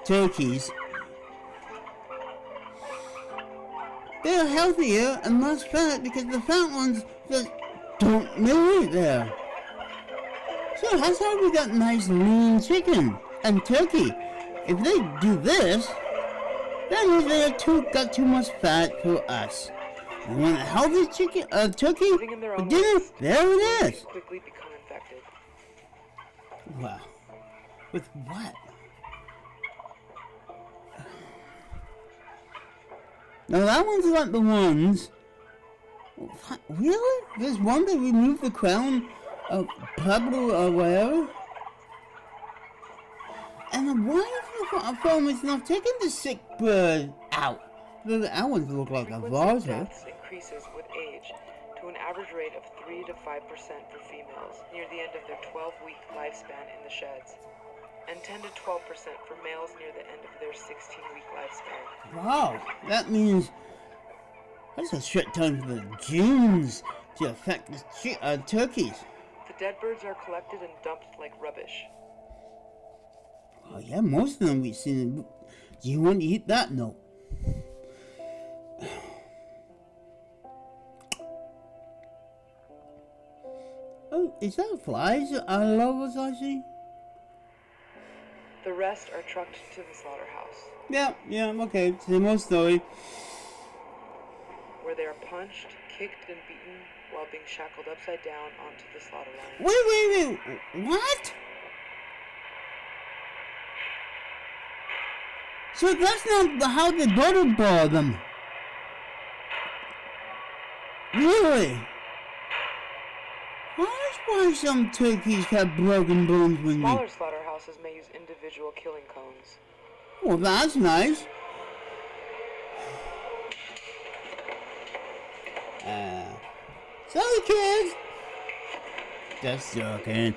A: turkeys, they're healthier and less fat because the fat ones just don't make it there. So that's how we got nice lean chicken and turkey. If they do this, that means they got too much fat for us. You want a healthy turkey for dinner? There it is.
G: Quickly become infected.
A: Wow. With what? Now that one's not the ones. What? Really? There's one that removed the crown of Pablo or whatever? And then why is the farmers not taking the sick bird out? The other ones look like a vase.
G: Deaths increases with age to an average rate of 3 to 5% for females near the end of their 12-week lifespan in the sheds, and 10 to 12% for males near the end of their 16-week lifespan.
A: Wow, that means that's a short time for the genes to affect the turkeys.
G: The dead birds are collected and dumped like rubbish.
A: Oh yeah, most of them we've seen. Do you want to eat that? No. Oh, is that flies? I love what I see.
G: The rest are trucked to the slaughterhouse.
A: Yeah, okay. Same old story.
G: Where they are punched, kicked, and beaten while being shackled upside down onto the slaughter line.
A: Wait. What? So that's not how they butterball them. Really? That's why some turkeys have broken bones when they...
G: Smaller slaughterhouses may use individual killing cones.
A: Well, that's nice. Sorry, kids. Just joking.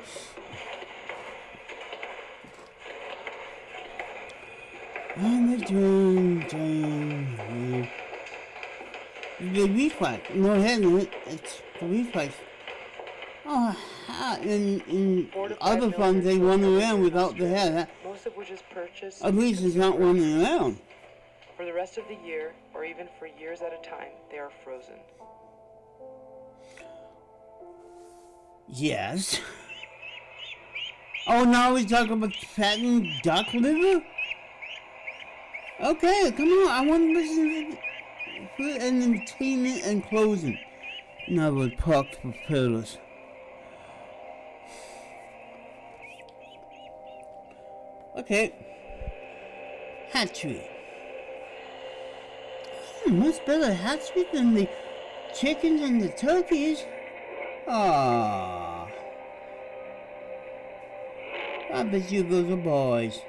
A: And the train. The reflex. No, it's the reflex. Oh, in other funds they run around without the head.
G: Most of which is purchased.
A: At least it's not running around.
G: For the rest of the year, or even for years at a time, they are frozen.
A: Yes. Oh, now we're talking about fattened duck liver? Okay, come on. I want to listen to food and entertainment and closing. Now we're parked for pillars. Okay. Hatchery. Much better hatchery than the chickens and the turkeys. Ah. I bet you those are boys.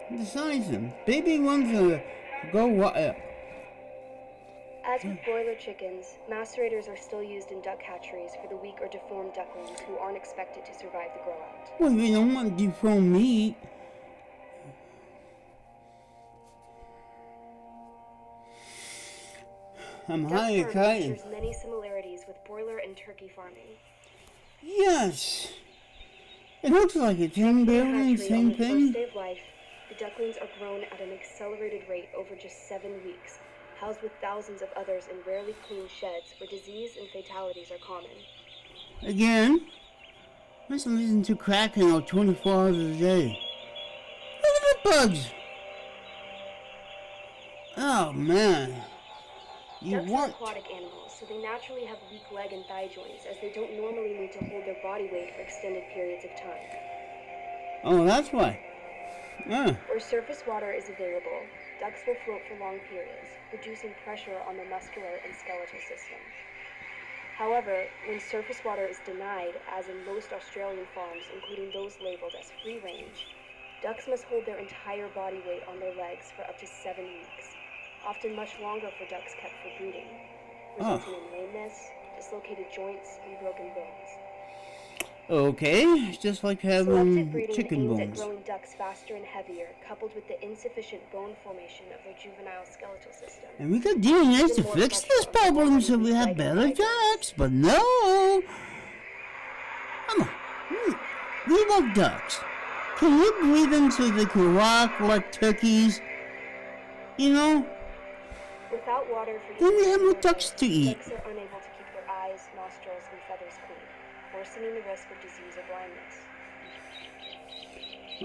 A: Besides them, baby ones are go what?
H: As with broiler chickens, macerators are still used in duck hatcheries for the weak or deformed ducklings who aren't expected to survive the grow-out.
A: Well, we don't want deformed meat. I'm high excited.
H: Shares many similarities with broiler and turkey farming.
A: Yes. It looks like it's in building, same thing.
H: On the first day of life, the ducklings are grown at an accelerated rate over just 7 weeks, housed with thousands of others in rarely clean sheds where disease and fatalities are common.
A: Again, let's listen to cracking out 24 hours a day. Look at the bugs. Oh man.
H: Ducks are aquatic animals, so they naturally have weak leg and thigh joints, as they don't normally need to hold their body weight for extended periods of time.
A: Oh, that's why. Yeah.
H: Where surface water is available, ducks will float for long periods, reducing pressure on the muscular and skeletal system. However, when surface water is denied, as in most Australian farms, including those labeled as free range, ducks must hold their entire body weight on their legs for up to 7 weeks. Often much longer for ducks kept for breeding, resulting in lameness, dislocated joints, and broken bones.
A: Okay, it's just like having chicken bones.
H: At growing ducks faster and heavier, coupled with the insufficient bone formation of their juvenile skeletal system.
A: And we got DNA to fix this problem so we have better ducks, but no! Come on, we love ducks. Can you breathe into the walk like turkeys? You know?
H: Without water for
A: then we have more ducks to eat.
H: Ducks are unable to keep their eyes, nostrils, and feathers clean, worsening the risk of disease or blindness.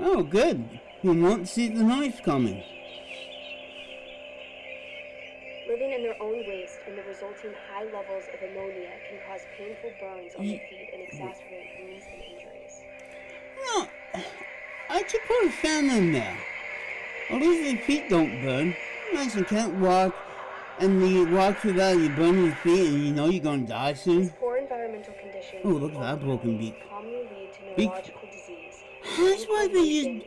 A: Oh, good. You won't see the knife coming.
H: Living in their own waste and the resulting high levels of ammonia can cause painful burns on the feet and exacerbate wounds and injuries.
A: No, I could put a fan in there. At least their feet don't burn. Nice, you can't walk, and you walk through that and you burn your feet and you know you're going to die soon.
H: These poor environmental conditions
A: oh, look at that broken beak.
H: Commonly lead to neurological disease.
A: That's why they use,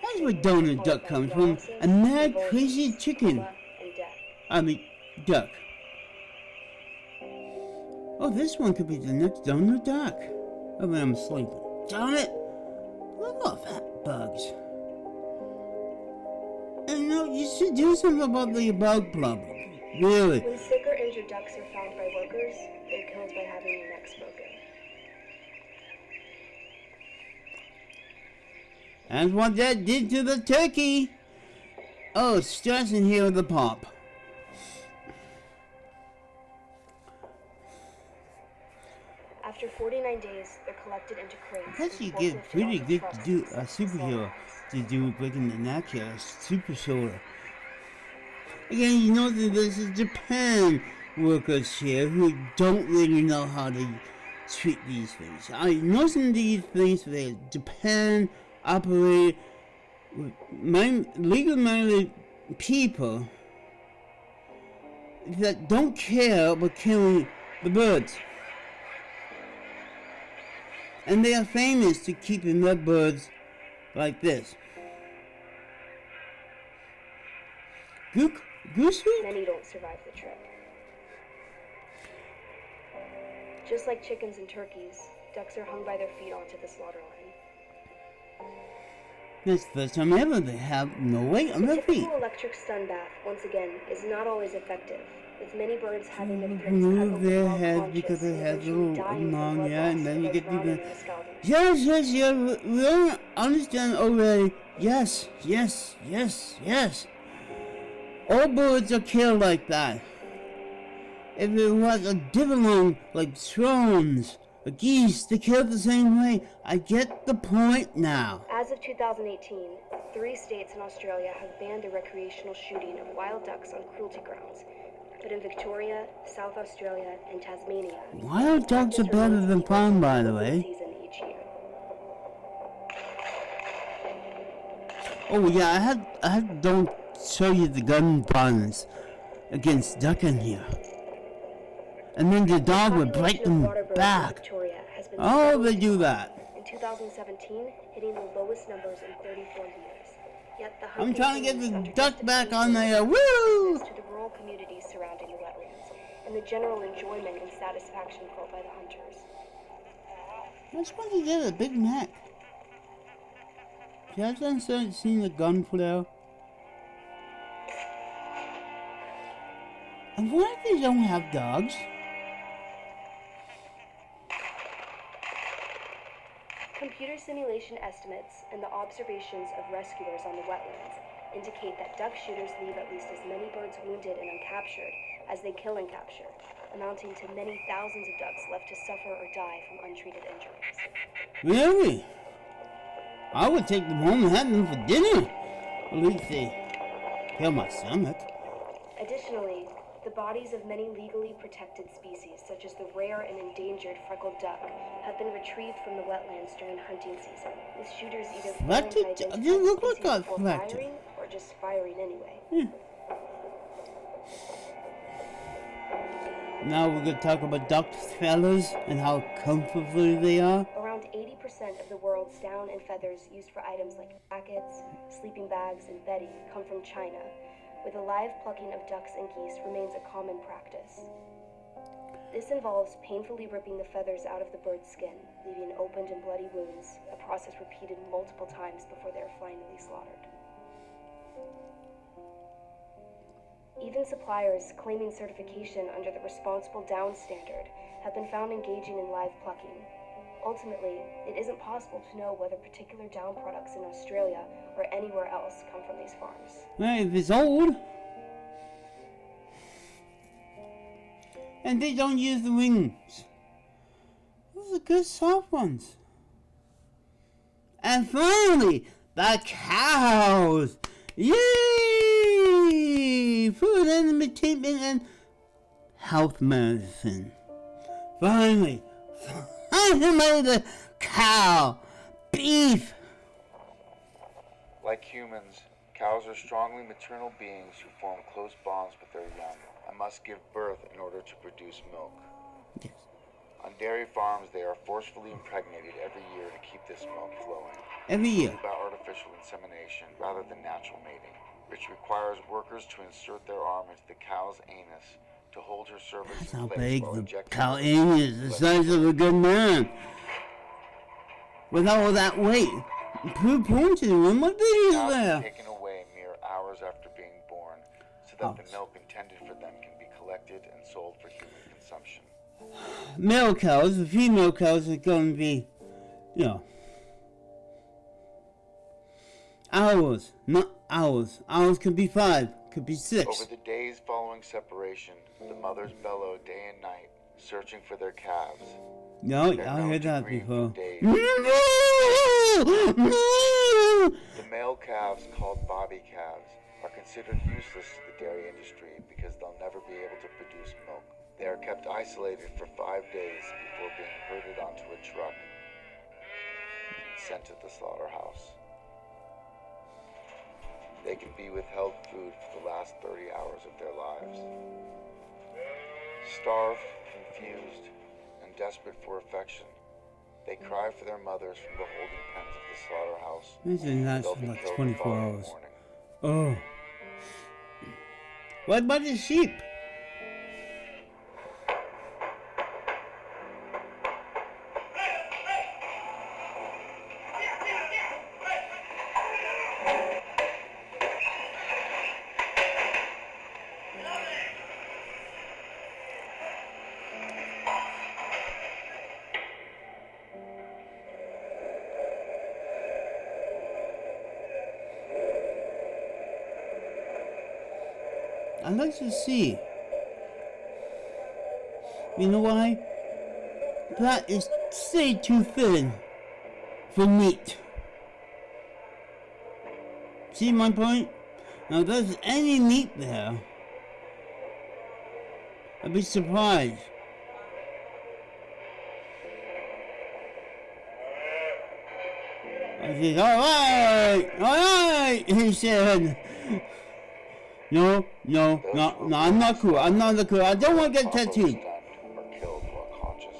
A: that's where Donald Duck comes from, a mad crazy chicken. I mean, duck. Oh, this one could be the next Donald Duck. Oh, but I'm sleeping. Darn it! Look off that bugs. And no, you should do something about the bug problem. Really.
H: When sick or injured ducks are found by workers, they're killed by having their necks broken.
A: That's what that did to the turkey. Oh, stress in here with the pop.
H: After 49 days, they're collected into crates.
A: Plus, you get pretty good to do a superhero to do breaking the neck here, a super shoulder. Again, you know that this is Japan workers here who don't really know how to treat these things. Most of these things, they depend, operate with legal-minded people that don't care about killing the birds. And they are famous to keeping their birds like this. Goose hoop?
H: Many don't survive the trip. Just like chickens and turkeys, ducks are hung by their feet onto the slaughter line.
A: That's the first time ever they have no weight on their
H: The
A: feet.
H: typical electric stun bath, once again, is not always effective, with many birds having their throats cut
A: Move
H: open
A: their
H: while
A: head
H: conscious
A: because their
H: and
A: head's a
H: eventually
A: little
H: dying from
A: long,
H: blood
A: yeah,
H: loss
A: and then
H: or
A: you
H: by
A: get
H: drowning
A: deeper.
H: in the scalding.
A: Yes, we don't understand already. Yes. All birds are killed like that. If it was a different like swans or geese, they're killed the same way. I get the point now.
H: As of 2018, 3 states in Australia have banned the recreational shooting of wild ducks on cruelty grounds. But in Victoria, South Australia, and Tasmania,
A: Wild ducks are better than farm, by the way.
H: season each year.
A: Oh yeah, I had don't show you the gun violence against duck in here. And then the dog would break them back. Oh, they do that.
H: In 2017, hitting the lowest numbers in 34 years. Yet the
A: I'm trying to get the
H: under
A: duck back on
H: justification
A: there. Woo!
H: to the rural communities surrounding the wetlands, and the general enjoyment and satisfaction felt by the hunters.
A: I'm supposed to get a Big Mac. You guys seen the gun flare? And why they don't have dogs?
H: Computer simulation estimates and the observations of rescuers on the wetlands indicate that duck shooters leave at least as many birds wounded and uncaptured as they kill and capture, amounting to many thousands of ducks left to suffer or die from untreated injuries.
A: Really? I would take them home and have them for dinner. At least they kill my stomach.
H: Additionally, the bodies of many legally protected species, such as the rare and endangered freckled duck, have been retrieved from the wetlands during hunting season, with shooters either failing to identify the species before firing or just firing anyway.
A: Now we're going to talk about duck feathers and how comfortable they are.
H: Around 80% of the world's down and feathers used for items like jackets, sleeping bags, and bedding come from China, where the live plucking of ducks and geese remains a common practice. This involves painfully ripping the feathers out of the bird's skin, leaving opened and bloody wounds, a process repeated multiple times before they are finally slaughtered. Even suppliers claiming certification under the Responsible Down Standard have been found engaging in live plucking. Ultimately, it isn't possible to know whether particular down products in Australia or anywhere else come from these farms.
A: Well, if it's old, and they don't use the wings. Those are good soft ones. And finally, the cows. Yay! Food and entertainment and health medicine. Finally, the cow. Beef.
B: Like humans, cows are strongly maternal beings who form close bonds with their young and must give birth in order to produce milk.
A: Yes.
B: On dairy farms, they are forcefully impregnated every year to keep this milk flowing.
A: Every year.
B: By artificial insemination rather than natural mating, which requires workers to insert their arm into the cow's anus to hold her cervix
A: That's
B: in
A: how
B: place
A: big
B: while
A: the
B: injecting
A: cow
B: her
A: is, the size of a good man. With all that weight. Who pointed him? What big is
B: cows are
A: there?
B: taken away mere hours after being born so that the milk intended for them can be collected and sold for human consumption.
A: Male cows, the female cows are going to be, hours, not hours. Hours could be 5, could be 6.
B: Over the days following separation, the mothers bellow day and night, searching for their calves.
A: No,
B: They're
A: I
B: known
A: heard
B: to
A: that
B: grieve
A: before.
B: for days. The male calves, called bobby calves, are considered useless to the dairy industry because they'll never be able to produce milk. They are kept isolated for 5 days before being herded onto a truck and sent to the slaughterhouse. They can be withheld food for the last 30 hours of their lives. Starved, confused, and desperate for affection, they cry for their mothers from the holding pens of the slaughterhouse.
A: Imagine that's
B: They'll
A: for
B: be
A: like
B: killed
A: 24
B: the following
A: hours.
B: morning.
A: Oh. What about the sheep? I'd like to see. You know why? That is say too thin for meat. See my point? Now, if there's any meat there, I'd be surprised. I said, alright, he said. No, I'm not cool. I'm not cool. I don't want to get tattooed.
B: Or killed while conscious.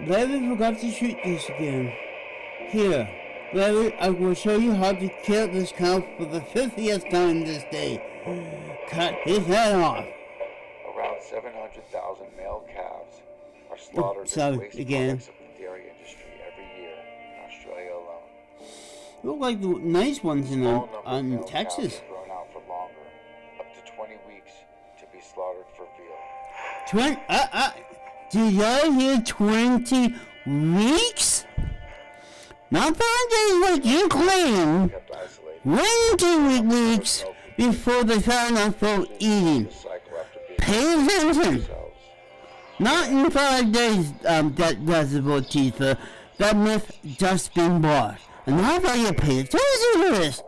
A: Larry forgot to shoot this again. Here, Larry, I will show you how to kill this cow for the 50th time this day. Cut his head off.
B: Around 700,000 male calves are slaughtered as waste
A: again.
B: products of the dairy industry every year in Australia alone.
A: Look like the nice ones in
B: Small number of male
A: Texas.
B: calves are grown out for longer, up to 20 weeks, to be slaughtered for veal.
A: Did y'all hear 20 weeks? Not 5 days like you claim. 20 weeks before they found out for eating. Pay attention. Not in 5 days, that's about Tifa. That myth just been bought. And how about you pay attention to this?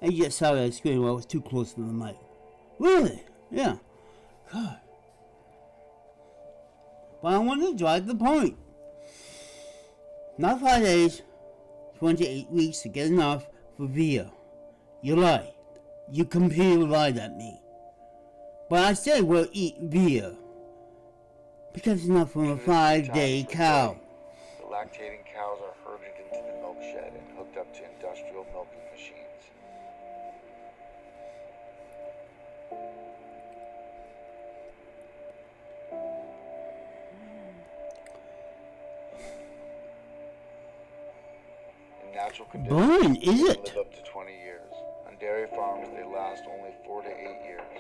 A: I just saw that screen while I was too close to the mic. Really? Yeah. God. But I want to drive the point. Not 5 days, 28 weeks to get enough for veal. You lied. You completely lied at me. But I said we'll eat veal. Because it's not from a 5-day cow.
B: The lactating cows are herded into the milk shed and hooked up to industrial milking machines. In natural conditions,
A: is
B: they
A: it?
B: live up to 20 years. On dairy farms, they last only 4 to 8 years.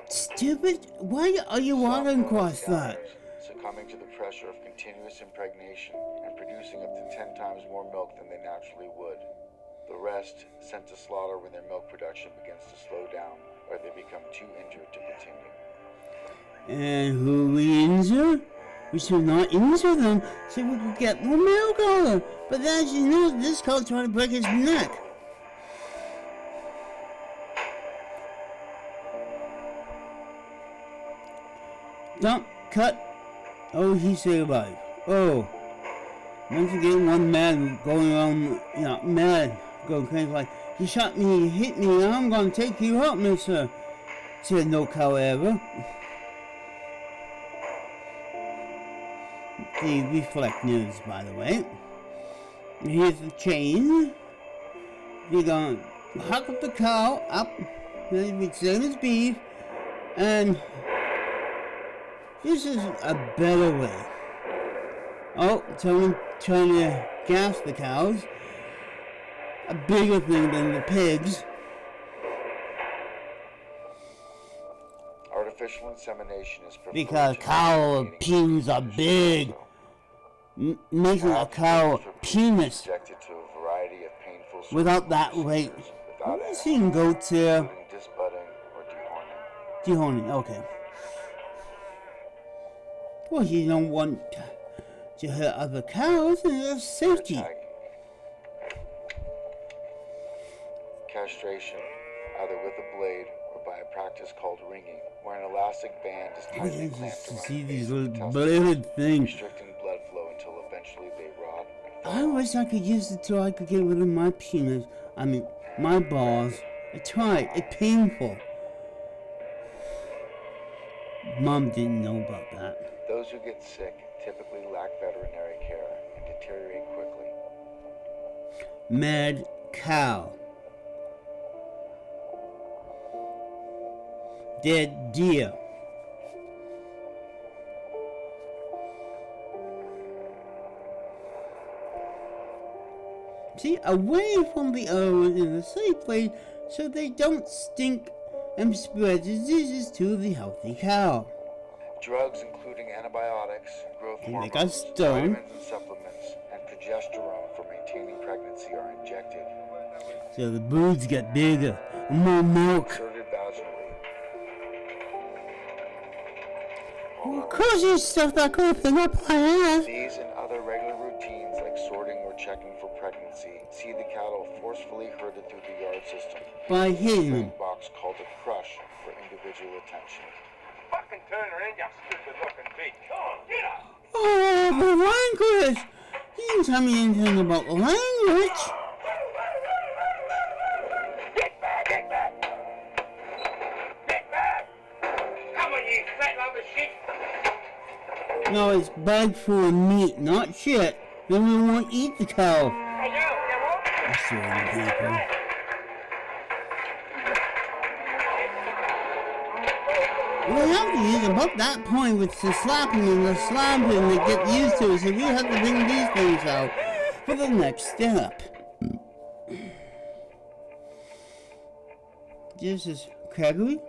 A: Stupid. Why are you walking across that?
B: Succumbing to the pressure of continuous impregnation and producing up to 10 times more milk than they naturally would. The rest sent to slaughter when their milk production begins to slow down or they become too injured to continue.
A: And who we injure? We should not injure them so we could get more milk out of them. But as you know, this cow's trying to break his neck. Dump, cut. Oh, he stayed alive. Oh. Once again, one man going around, mad, going crazy like, he shot me, he hit me, and I'm gonna take you out, mister. Said no cow ever. The reflect news, by the way. Here's the chain. We're gonna huck up the cow up, we save his beef, and this is a better way. Oh, someone trying to gas the cows. A bigger thing than the pigs.
B: Artificial insemination is preferred
A: Because cow penis are big. Making a cow penis
B: subjected to a variety of painful
A: without that weight. I've seen goats here.
B: disbudding or dehorning.
A: Dehorning, okay. Well, you don't want to hurt other cows, and there's safety.
B: castration, either with a blade or by a practice called ringing, where an elastic band is
A: Oh,
B: tightly
A: yeah,
B: clamped
A: just to
B: around
A: see
B: the
A: these
B: base of the
A: little
B: testicles,
A: bloated things.
B: restricting blood flow until eventually they rot and fall
A: I
B: off.
A: wish I could use it so I could get rid of my penis. I mean, my balls. I tried. It's painful. Mom didn't know about that.
B: Those who get sick typically lack veterinary care and deteriorate quickly.
A: Mad cow. Dead deer. See, away from the others in a safe place so they don't stink and spread diseases to the healthy cow.
B: Drugs including antibiotics, growth
A: They make
B: hormones,
A: us dumb.
B: vitamins and supplements, and progesterone for maintaining pregnancy are injected,
A: So the broods get bigger and more milk.
B: inserted vaginally.
A: Well, of course you stuff that could pick up my ass.
B: These and other regular routines like sorting or checking for pregnancy see the cattle forcefully herded through the yard system
A: By
B: in a
A: hitting them.
B: string box called a crush for individual attention.
D: Fucking turn around, you stupid looking bitch. Come on, get up.
A: Oh, the language! You didn't tell me anything about language.
D: Get back, get back. Get back. Come on, you fat lump of shit.
A: No, it's bad for meat, not shit. Then we won't eat the cow.
D: Hey, you what?
A: That's the way to people. We have to use about that point with the slapping and the slapping to get used to it, so we have to bring these things out for the next step. This is Gregory?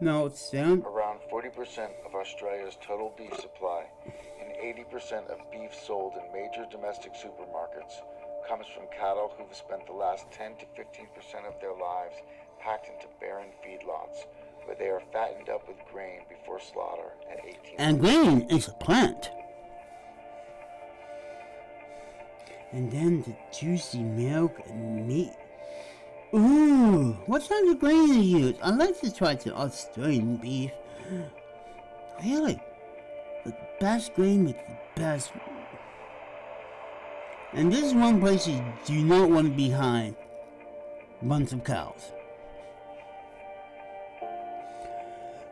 A: No, it's Sam.
B: Around 40% of Australia's total beef supply and 80% of beef sold in major domestic supermarkets comes from cattle who've spent the last 10 to 15% of their lives packed into barren feedlots, where they are fattened up with grain before slaughter at 18
A: And grain is a plant. And then the juicy milk and meat. Ooh, what kind of grain do you use? I'd like to try the Australian beef. Really? The best grain with the best. And this is one place you do not want to be behind. Bunch of cows.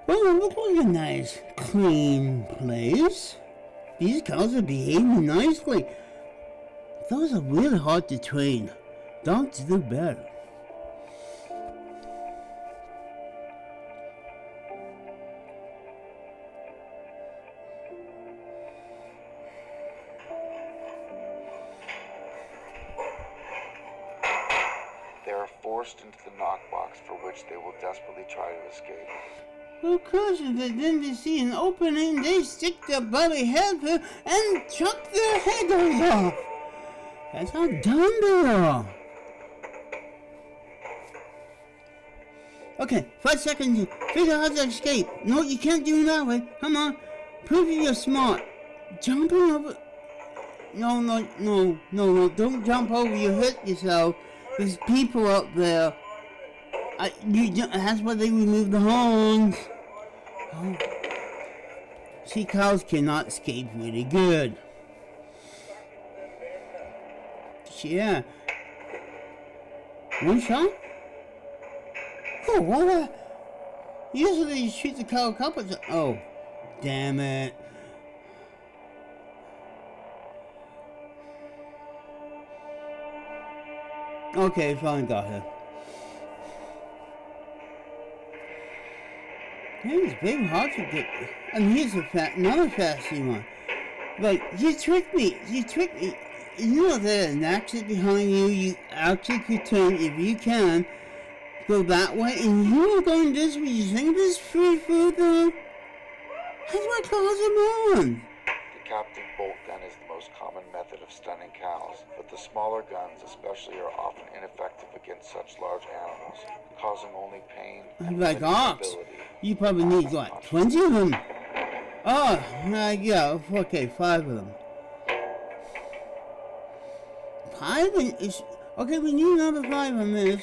A: Well, it looks like a nice, clean place. These cows are behaving nicely. Those are really hard to train. Dogs do better.
B: They are forced into the knockbox for which they will desperately try to escape.
A: Of course, if then they see an opening, they stick their bloody head through and chop their heads off. That's how dumb they are. Okay, 5 seconds to figure out how to escape. No, you can't do it that way. Come on, prove you're smart. Jumping over. No, don't jump over, you hurt yourself. There's people out there. That's why they remove the horns. Oh. See, cows cannot escape really good. Yeah. One shot? Oh, what? Usually you shoot the cow a couple times. Oh, damn it. Okay, finally got her. It's very hard to get. And here's another fancy one. Like, you tricked me. You know there's an exit behind you. You actually could turn, if you can, go that way. And you were going this way. You think this is free food, though? That's what cause them on.
B: The captive bolt gun is the most common method of stunning cows, but the smaller guns especially are often ineffective against such large animals, causing only pain and
A: Like
B: limited
A: ox.
B: mobility.
A: You probably need, what, 20 of them? Oh, yeah, okay, 5 of them. 5 is... Okay, we need another 5 on this.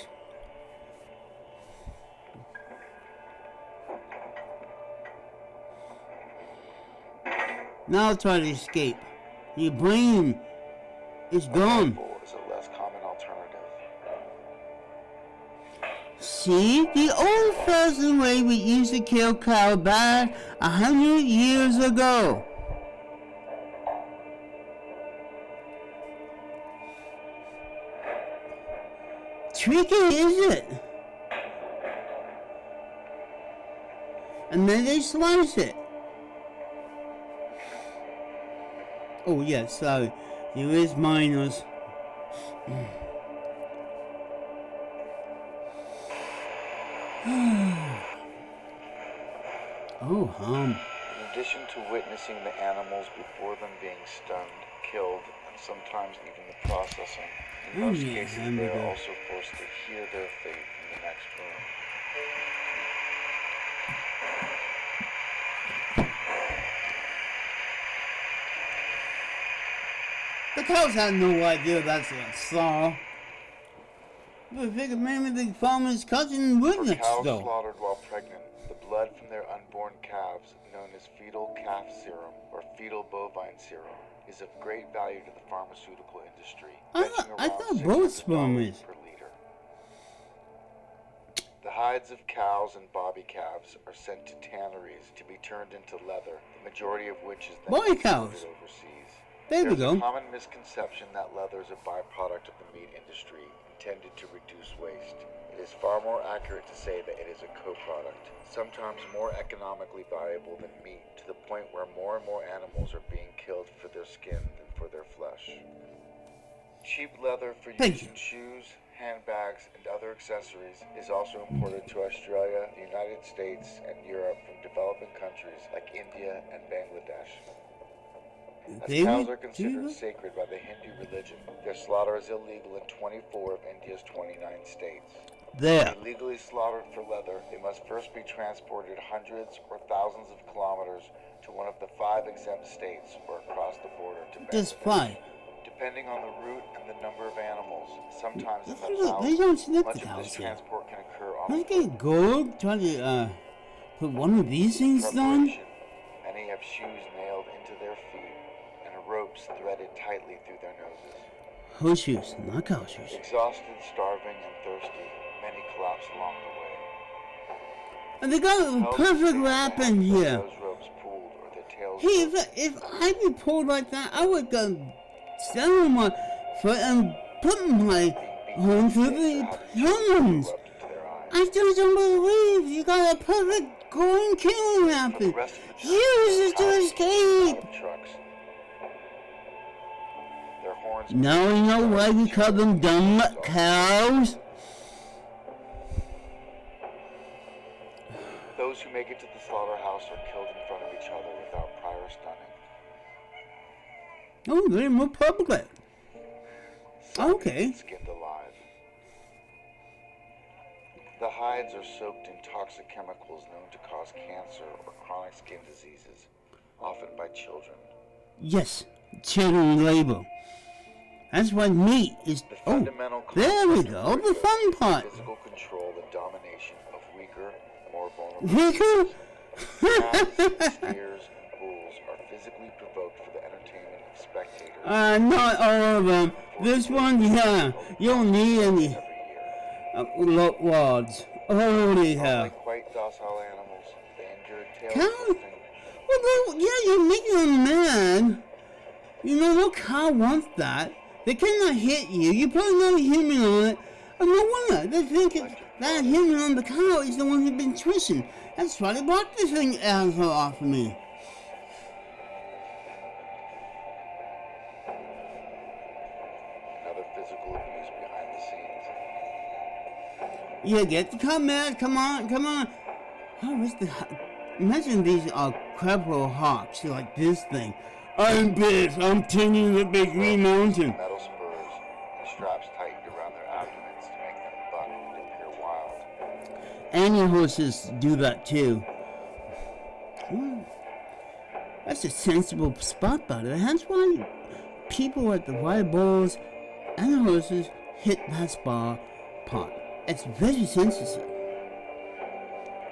A: Now try to escape. Your brain is gone.
B: Rifle is a less common alternative.
A: See, the old-fashioned way we used to kill cow back 100 years ago. Tricky, is it? And then they slice it. Oh yeah, sorry. There is minors. Oh,
B: In addition to witnessing the animals before them being stunned, killed, and sometimes even the processing, in most cases they are also forced to hear their fate from the next room.
A: The cows had no idea that's a saw. I figured maybe the farmer's cousin would
B: For
A: next
B: cows
A: door.
B: slaughtered while pregnant, the blood from their unborn calves, known as fetal calf serum or fetal bovine serum, is of great value to the pharmaceutical industry, fetching
A: I
B: around
A: thought both sperm
B: $600
A: is.
B: per liter. The hides of cows and bobby calves are sent to tanneries to be turned into leather, the majority of which is then
A: Bobby
B: exported
A: cows.
B: overseas.
A: There we
B: There's a
A: go.
B: common misconception that leather is a byproduct of the meat industry intended to reduce waste. It is far more accurate to say that it is a co-product, sometimes more economically valuable than meat, to the point where more and more animals are being killed for their skin than for their flesh. Cheap leather for use in shoes, handbags, and other accessories is also imported to Australia, the United States, and Europe from developing countries like India and Bangladesh. As cows are considered sacred by the Hindu religion, their slaughter is illegal in 24 of India's 29 states.
A: There.
B: To be legally slaughtered for leather, they must first be transported hundreds or thousands of kilometers to one of the 5 exempt states or across the border to
A: Just
B: Bangladesh.
A: 5.
B: Depending on the route and the number of animals, sometimes in the
A: They don't
B: thousands,
A: snip
B: much
A: the
B: of this
A: cows here.
B: transport can occur on
A: Let's
B: foot.
A: get gold. Try to put one of these things on.
B: Preparation. Many have shoes nailed into their feet and ropes threaded tightly through their noses.
A: Horseshoes, not cow shoes.
B: Exhausted, starving, and thirsty, many collapse along the way.
A: And they got a perfect wrap in here.
B: Those ropes pulled or the tails.
A: Hey, if I be pulled like that, I would go stand on my foot and put my arm through the horns. I just don't believe you got a perfect going killing wrapping. Use it to escape. Now we know why we call them dumb cows.
B: Those who make it to the slaughterhouse are killed in front of each other without prior stunning.
A: Oh, they're more public. Okay.
B: Skinned alive. The hides are soaked in toxic chemicals known to cause cancer or chronic skin diseases, often by children.
A: Yes, children labor. That's why meat is. Oh, there we go. The fun part.
B: Physical control and domination of weaker, more vulnerable.
A: Weaker?
B: Calves, steers, and bulls are physically provoked for the entertainment of spectators.
A: Not all of them. This one, yeah. You don't need any rods. Holy hell.
B: Unlike quite docile animals, they endure tail
A: Cow?
B: twisting.
A: Well, yeah, you're making them mad. You know, no cow wants that. They cannot hit you. You put another human on it. And no wonder. They think that human on the cow is the one who's been twisting. That's why they blocked this thing asshole off of me.
B: Another physical abuse behind the scenes.
A: Yeah, get the command. Come on, come on. How is the... Imagine these are crabapple hawks. They're like this thing. I'm big. I'm tending the big green mountain.
B: Metal spurs and straps tightened around their abdomens to make them buck and appear wild.
A: Any horses do that too. Well, that's a sensible spot, by the way. That's why people at the wild bulls and the horses hit that spot. It's very sensitive.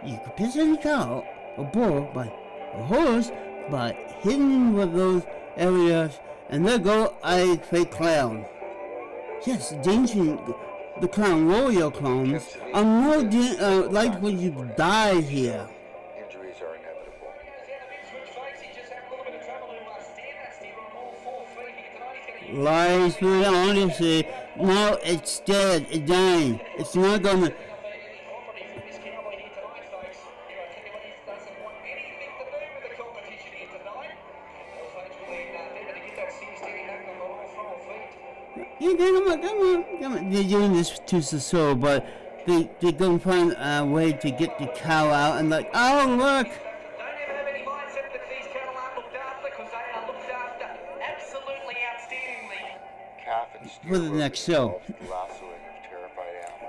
A: You could piss any cow or bull, but a horse but hidden with those areas, and there go a fake clown. Yes, the clown warrior clowns are more likely to die here.
B: Injuries are inevitable.
A: Lies, but honestly, no, it's dead, it's dying. It's not gonna. Yeah, come on. They're doing this to the soul, but they're gonna find a way to get the cow out and like, oh look. For the next show.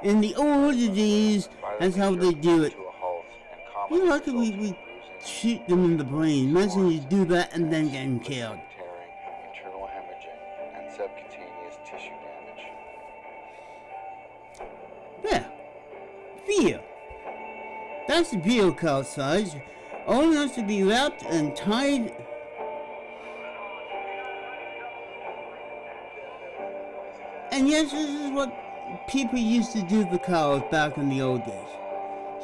A: In the older days, that's how they do it. You know, like we shoot them in the brain. Imagine you do that and then getting killed.
B: Internal hemorrhaging, and subcutaneous tissue damage.
A: Yeah. Fear. That's the veal cow size. All has to be wrapped and tied. And yes, this is what people used to do to the cows back in the old days.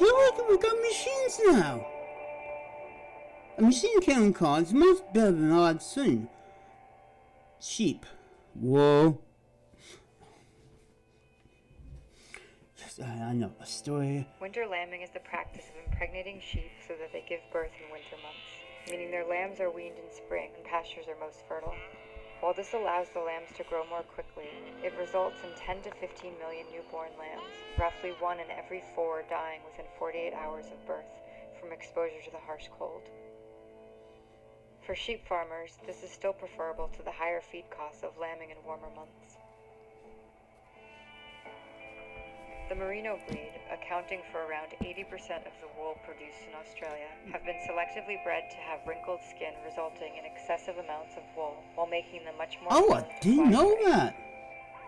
A: You look, we got machines now. A machine killing cow is much better than odd soon. Sheep. Whoa. Yes, I know a story.
C: Winter lambing is the practice of impregnating sheep so that they give birth in winter months, meaning their lambs are weaned in spring when pastures are most fertile. While this allows the lambs to grow more quickly, it results in 10 to 15 million newborn lambs, roughly 1 in every 4 dying within 48 hours of birth from exposure to the harsh cold. For sheep farmers, this is still preferable to the higher feed costs of lambing in warmer months. The Merino breed, accounting for around 80% of the wool produced in Australia, have been selectively bred to have wrinkled skin resulting in excessive amounts of wool, while making them much more
A: Oh,
C: prone
A: I
C: to
A: didn't
C: fly
A: know
C: strike.
A: that.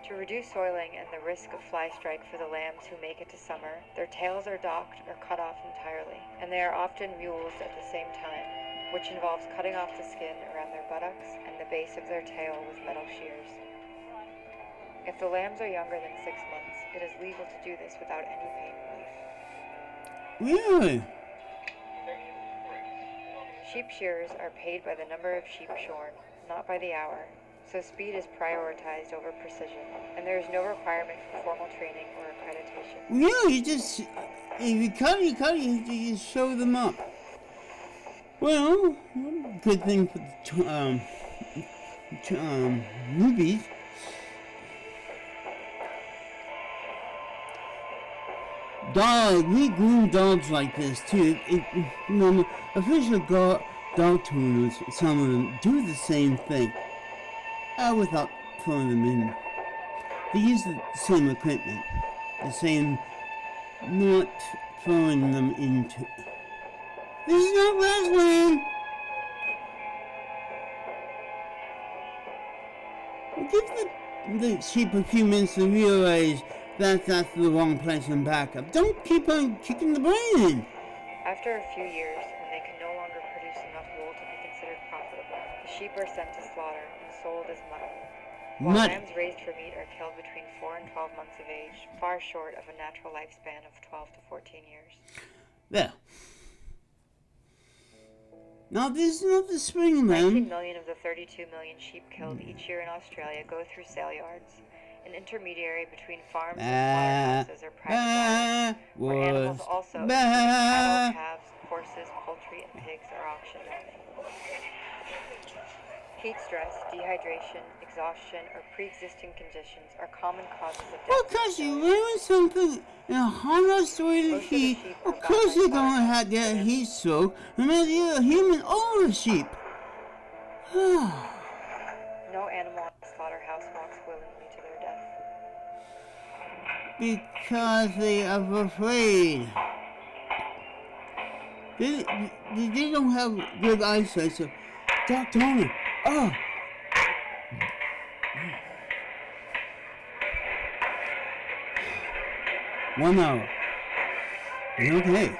C: To reduce soiling and the risk of fly strike for the lambs who make it to summer, their tails are docked or cut off entirely, and they are often mulesed at the same time, which involves cutting off the skin around their buttocks and the base of their tail with metal shears. If the lambs are younger than 6 months, it is legal to do this without any pain relief.
A: Really?
C: Sheep shearers are paid by the number of sheep shorn, not by the hour, so speed is prioritized over precision, and there is no requirement for formal training or accreditation.
A: Yeah, you just, if you cut, you just show them up. Well, good thing for the newbies. We groom dogs like this too. Official dog tuners, some of them, do the same thing. Without throwing them in. They use the same equipment. The same, not throwing them into. This is not wrestling! Give the sheep a few minutes to realize that's the wrong place and back up. Don't keep on kicking the brain in.
C: After a few years, when they can no longer produce enough wool to be considered profitable, the sheep are sent to slaughter and sold as mutton. While lambs raised for meat are killed between 4 and 12 months of age, far short of a natural lifespan of 12 to 14 years.
A: There. Now this is not the spring lamb.
C: 19 million of the 32 million sheep killed each year in Australia go through sale yards, an intermediary between farms and slaughterhouses or private farms, where animals also, including cattle, calves, horses, poultry, and pigs, are auctioned off. Heat stress, dehydration, exhaustion, or pre-existing conditions are common causes of death.
A: Because you learn something in a hot Australian heat, of course you're going to have that heat stroke, no matter you're a human or a sheep.
C: No animal at the slaughterhouse walks willingly to their death.
A: Because they are afraid. They don't have good eyesight, so Dr. Homer, 1 hour. Okay.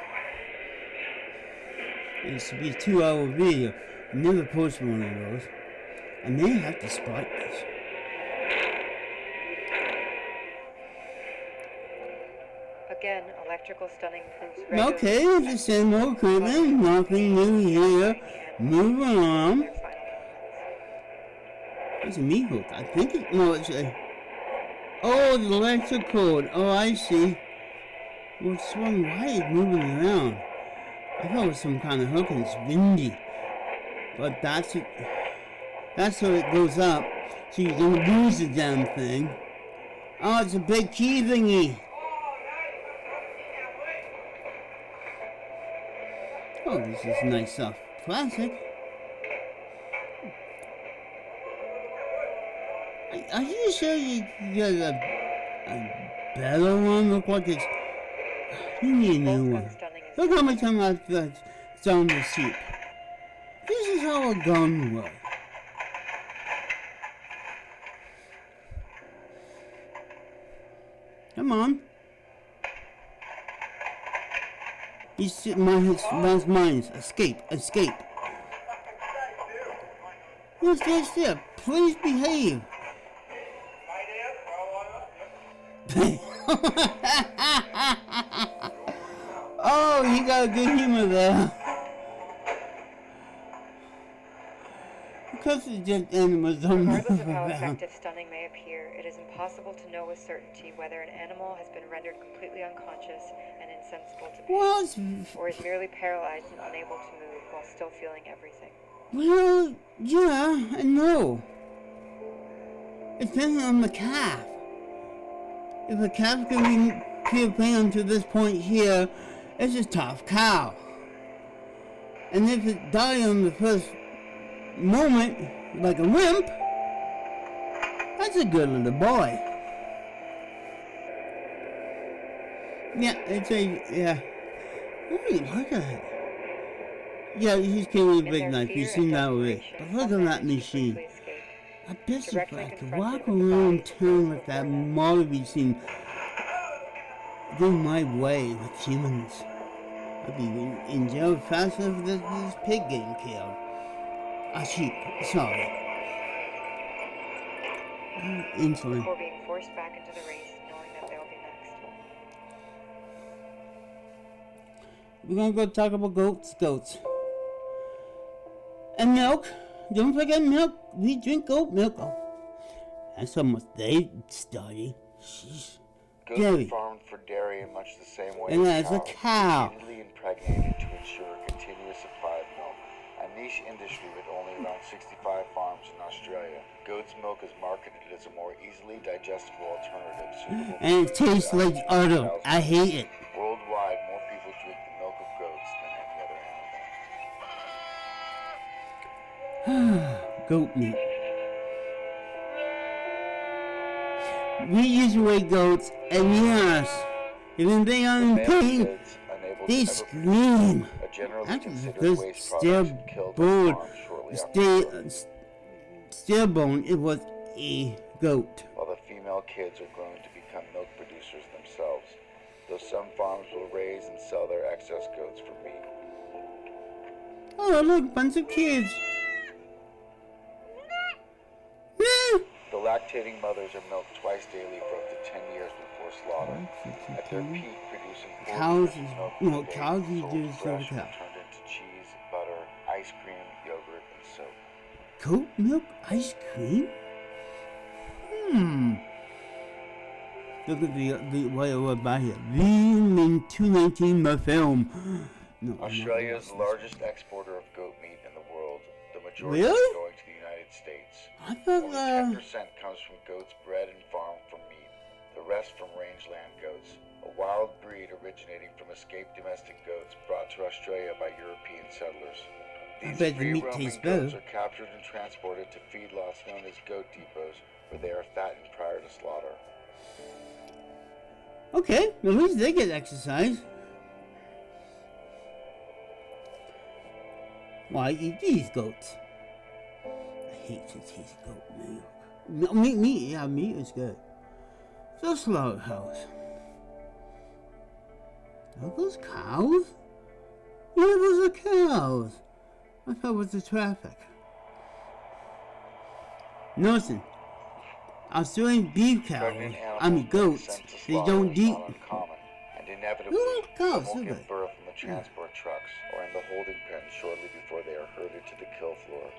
A: It should be a 2-hour video. Never posted one of those. I may have to spot this.
C: Again, electrical stunning proves regularly
A: Okay, it's the same old equipment, nothing new here. Move on.
C: their final moments.
A: It's a meat hook. I think it. No, it's a. Oh, the electric cord. Oh, I see. Well, it's swung wide, moving around. I thought it was some kind of hook and it's windy. But that's it. That's how it goes up. So you're gonna lose the damn thing. Oh, it's a big key thingy. Oh, this is nice stuff. Plastic. Are you sure you got a better one? Look like it's. You need a new one. Look how much time I've done the sheep. This is how a gun works. Come on. Mine's mine. Escape. Escape. Yes, yes. Please behave. Oh, you got a good humor there. Because it's just animals don't
C: Regardless of how effective stunning may appear, it is impossible to know with certainty whether an animal has been rendered completely unconscious and insensible to pain, or is merely paralyzed and unable to move while still feeling everything.
A: Well, yeah and no. It's depending on the calf. If a calf can feel pain to this point here, it's a tough cow. And if it died on the first moment, like a wimp, that's a good little boy. Yeah, it's a, yeah. Hey, look at it. Yeah, he's carrying a big knife. You've seen that already. But look at that machine. I bet you if I could walk around town with that model we've seen go my way with humans, I'd be in jail faster if this pig getting killed. A sheep, sorry. Insulin.
C: Before being forced back into the race, knowing that they'll be next.
A: We're gonna go talk about goats. And milk. Don't forget milk. We drink goat milk. Oh, that's how much they study. Jeez.
B: Goats are farmed for dairy in much the same way
A: as a cow.
B: Repeatedly impregnated to ensure a continuous supply of milk. A niche industry with only around 65 farms in Australia. Goat's milk is marketed as a more easily digestible alternative suitable
A: and it tastes like udder. I hate it.
B: Worldwide, more people drink the milk of goats than any other animal.
A: Goat meat. We usually goats, and yes, even they are in pain, they scream. Actually, because stillborn, it was a goat.
B: While the female kids are grown to become milk producers themselves, though some farms will raise and sell their excess goats for meat.
A: Oh, look, bunch of kids.
B: The lactating mothers are milked twice daily for up to 10 years before slaughter. At their peak, producing 4
A: cows
B: liters of milk
A: no,
B: per day,
A: cows you
B: sold
A: do
B: fresh,
A: for the cow.
B: turned into cheese, butter, ice cream, yogurt, and soap.
A: Goat milk ice cream? Look at the what it was by here. Veal in 219 my film. No,
B: Australia is the largest exporter of goat meat in the world. The majority
A: Really?
B: is going to the United States.
A: I thought
B: Only 10% comes from goats bred and farmed for meat. The rest from rangeland goats, a wild breed originating from escaped domestic goats brought to Australia by European settlers. These
A: bet the meat
B: free-roaming
A: tastes
B: goats
A: better.
B: are captured and transported to feedlots known as goat depots, where they are fattened prior to slaughter.
A: Okay, at least they get exercise. Why eat these goats? I hate to taste goat milk. No, meat is good. The slaughterhouse. Are those cows? Yeah, those are cows. What the hell was the traffic? Nothing. Australian beef cows, goats, they don't eat.
B: Uncommon, and inevitably,
A: Who
B: some
A: cows?
B: will give birth in the transport trucks or in the holding pen shortly before they are herded to the kill floor.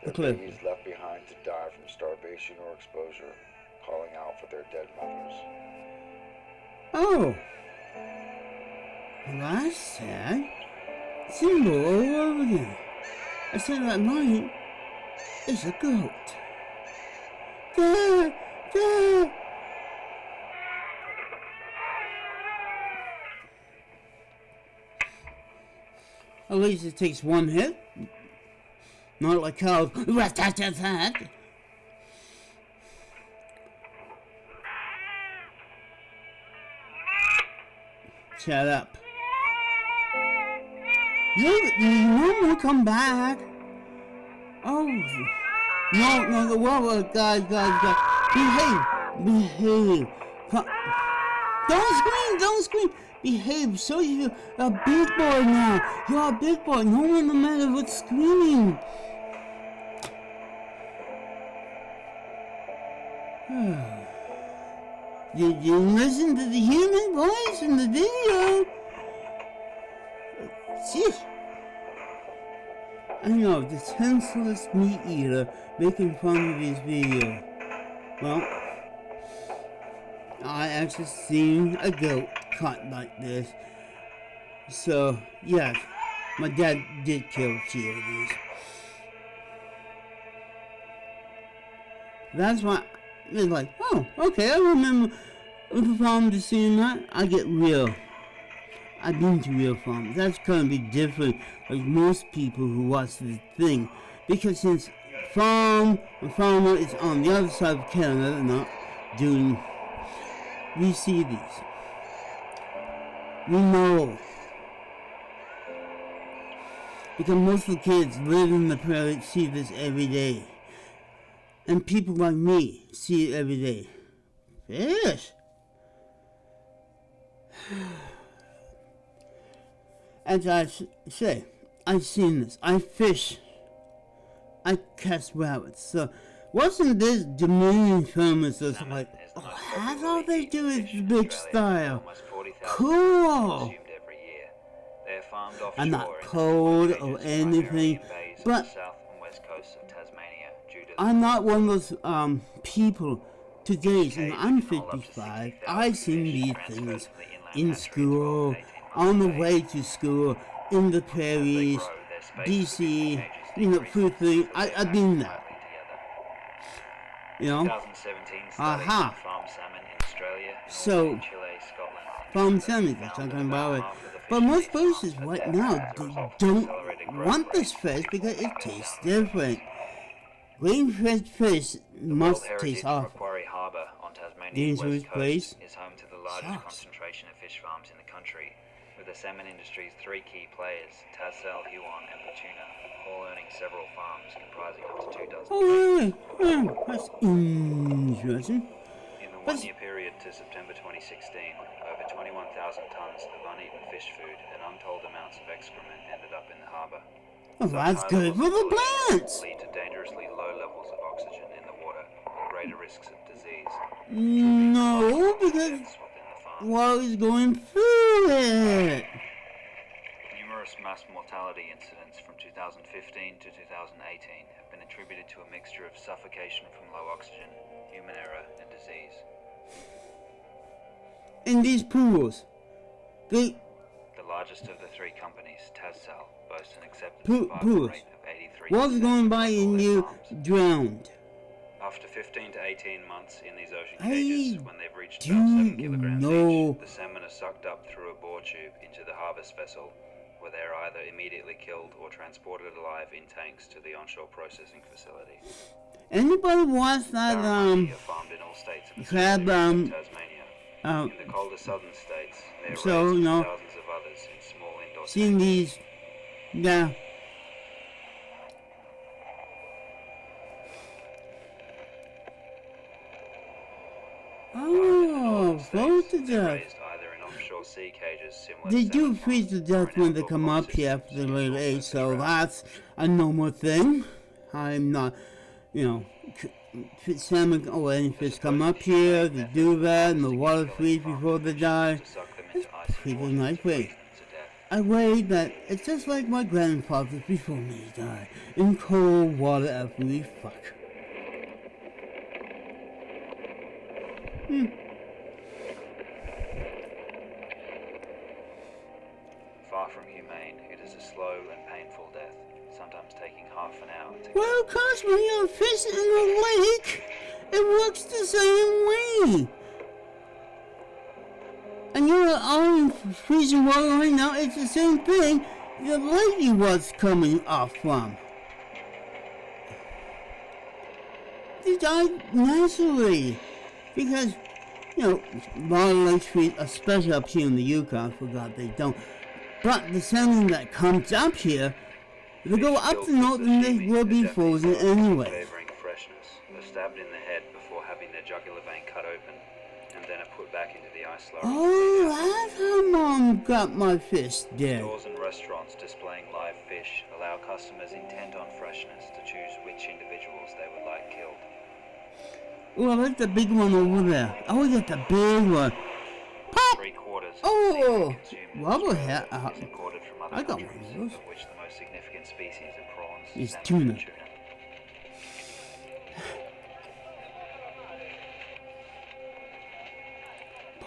B: Their babies left behind to die from starvation or exposure, calling out for their dead mothers.
A: Oh. Well, that's sad. Symbol all over again. I said that mine is a goat. Dad! Dad! At least it takes one hit. Not like cows. Rat-tat-tat-tat. Shut up. You normally come back. Oh. No, whoa, guys. Behave. Don't scream. Behave. So you're a big boy now. You're a big boy. No one no matter what's screaming. Did you listen to the human voice in the video? Sheesh. I know, the senseless meat eater making fun of his video. Well, I actually seen a goat cut like this. So, yes, my dad did kill a few of these. That's why it's like, oh, okay, I remember the farm to seeing that. I get real. I've been to real farms. That's gonna be different, like most people who watch this thing, because since farmer is on the other side of Canada, not doing. We see these. We know. Because most of the kids live in the prairie, see this every day. And people like me see it every day. Fish! As I say, I've seen this. I fish. I catch rabbits. So, wasn't this Dominion farmers just like, oh, that's all they do is big style. Cool! I'm not cold or anything, but I'm not one of those people today, and I'm 55. I've seen these things in school, on the way to school, in the prairies, DC, food thing. I've been there. Aha. So, farm salmon, that's what I'm talking about. But most places right now, they don't want this fish because it tastes different. Green-fed fish must taste awful.
E: Macquarie Harbour on Tasmania's
A: Dangerous
E: west
A: place.
E: coast is home to the largest concentration of fish farms in the country, with the salmon industry's three key players, Tassal, Huon and Petuna, all owning several farms comprising up to 2 dozen.
A: Oh, really? That's interesting.
E: In the one-year period to September 2016, over 21,000 tonnes of uneaten fish food and untold amounts of excrement ended up in the harbour.
A: Oh, that's good for the plants.
E: Lead to dangerously low levels of oxygen in the water and greater risks of disease.
A: No, because water is going through it.
E: Numerous mass mortality incidents from 2015 to 2018 have been attributed to a mixture of suffocation from low oxygen, human error, and disease.
A: In these pools, the
E: largest of the three companies, Tassal, boasts an acceptance
A: pools.
E: rate of 83%.
A: Water's going by and you drowned.
E: After 15 to 18 months in these ocean cages, when they've reached about 7 kilograms each, the salmon are sucked up through a bore tube into the harvest vessel, where they are either immediately killed or transported alive in tanks to the onshore processing facility.
A: Anybody watch that crab
E: Tasmania. In the colder southern states, there are thousands of others in small indoor
A: seeing these, yeah. Oh, photograph.
E: Raised either in offshore or sea cages similar
A: They
E: to
A: do
E: salmon
A: freeze to
E: ponds
A: death
E: are in
A: when they
E: outdoor
A: come
E: pond
A: up here after
E: systems
A: the late
E: used
A: age,
E: also
A: so
E: for
A: that's a normal thing. I'm not, salmon or any fish come up here, they do that, and the water freeze before they die.
E: to suck them
A: It's
E: into icy
A: pretty
E: water
A: nice
E: to freeze
A: way.
E: them to death.
A: I worry that it's just like my grandfather before me died, in cold water after we fuck.
E: Far from humane, it is a slow and painful death, sometimes taking half an hour to
A: Well, cause when you're fishing in a lake, it works the same way. And you're all in freezing water right now, it's the same thing the lady was coming off from. They died naturally. Because, a lot of lakes freeze, especially up here in the Yukon, I forgot they don't. But the salmon that comes up here, they go up the north and they will be frozen anyway.
E: Favoring freshness, are stabbed in the head before having their jugular vein cut open, and then are put back into the ice slurry.
A: Oh, that's how Mom got my fish dead.
E: Stores and restaurants displaying live fish allow customers intent on freshness to choose which individuals they would like killed.
A: Oh, I like the big one over there. Oh, that's the big one. Pop!
E: 3/4
A: Oh,
E: consumed
A: rubber
E: in
A: hat.
E: Australia is imported from other
A: I got
E: countries,
A: one of those.
E: of which the most significant species are prawns,
A: It's
E: salmon,
A: tuna.
E: and tuna.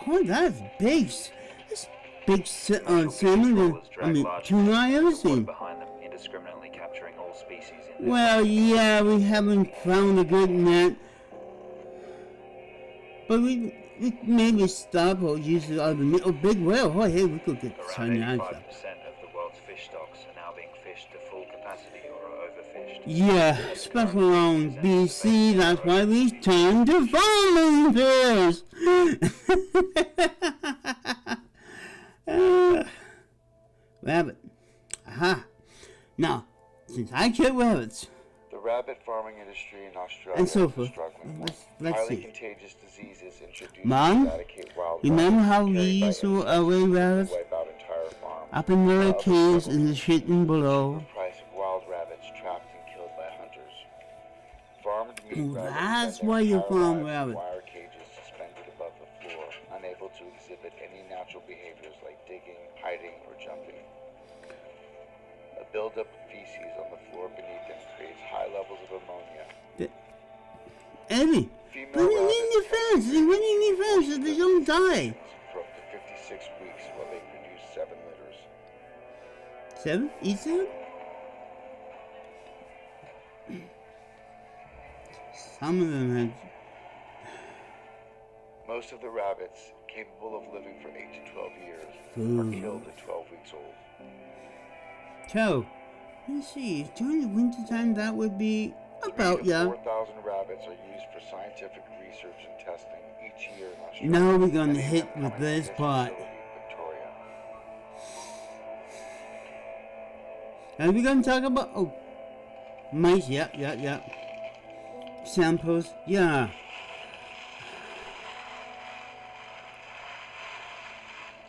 A: Oh, that's big. That's big salmon than, tuna I ever seen.
E: Behind them, indiscriminately capturing all species in
A: Well, yeah, we haven't found a good net. But we maybe stop or use the other meat. Oh, big whale. Oh, hey, we could get
E: Around
A: Chinese
E: 85%
A: up.
E: of the world's fish stocks are now being fished to full capacity or are overfished.
A: Yeah, especially around BC. That's why we turned to farming fish. Rabbit. Aha. Now, since I kill rabbits,
B: The rabbit farming industry in Australia
A: and so
B: is
A: forth,
B: struggling.
A: let's
B: Highly
A: see.
B: contagious diseases introduced
A: Mom,
B: to eradicate wild
A: remember
B: rabbits,
A: how we
B: carried by
A: used to
B: insects
A: away
B: that
A: rabbits?
B: wipe out entire farms.
A: Up in the
B: Other
A: caves
B: struggles
A: in the shit and below.
B: the price of wild rabbits trapped and killed by hunters. Farmed meat
A: Oh,
B: rabbits
A: that's
B: spend their
A: why you
B: entire
A: farm
B: lives in
A: rabbits.
B: wire cages suspended above the floor, unable to exhibit any natural behaviors like digging, hiding, or jumping. A buildup of feces on the floor beneath them creates high levels of ammonia.
A: Eddie, when you need your fence, when you need fences, they don't die.
B: For up to 56 weeks while they produce 7 litters.
A: 7? Each 7? Some of them had.
B: Most of the rabbits, capable of living for 8 to 12 years,
A: Ooh.
B: are killed at 12 weeks old.
A: So, let's see, during the wintertime that would be about,
B: 3,000 to
A: yeah.
B: 4,000 rabbits are used for scientific research and testing each year in Australia.
A: Now we're gonna
B: many of
A: hit
B: them
A: with
B: coming
A: this
B: from
A: part.
B: facility in Victoria.
A: And we're gonna talk about, mice, yeah. Samples, yeah.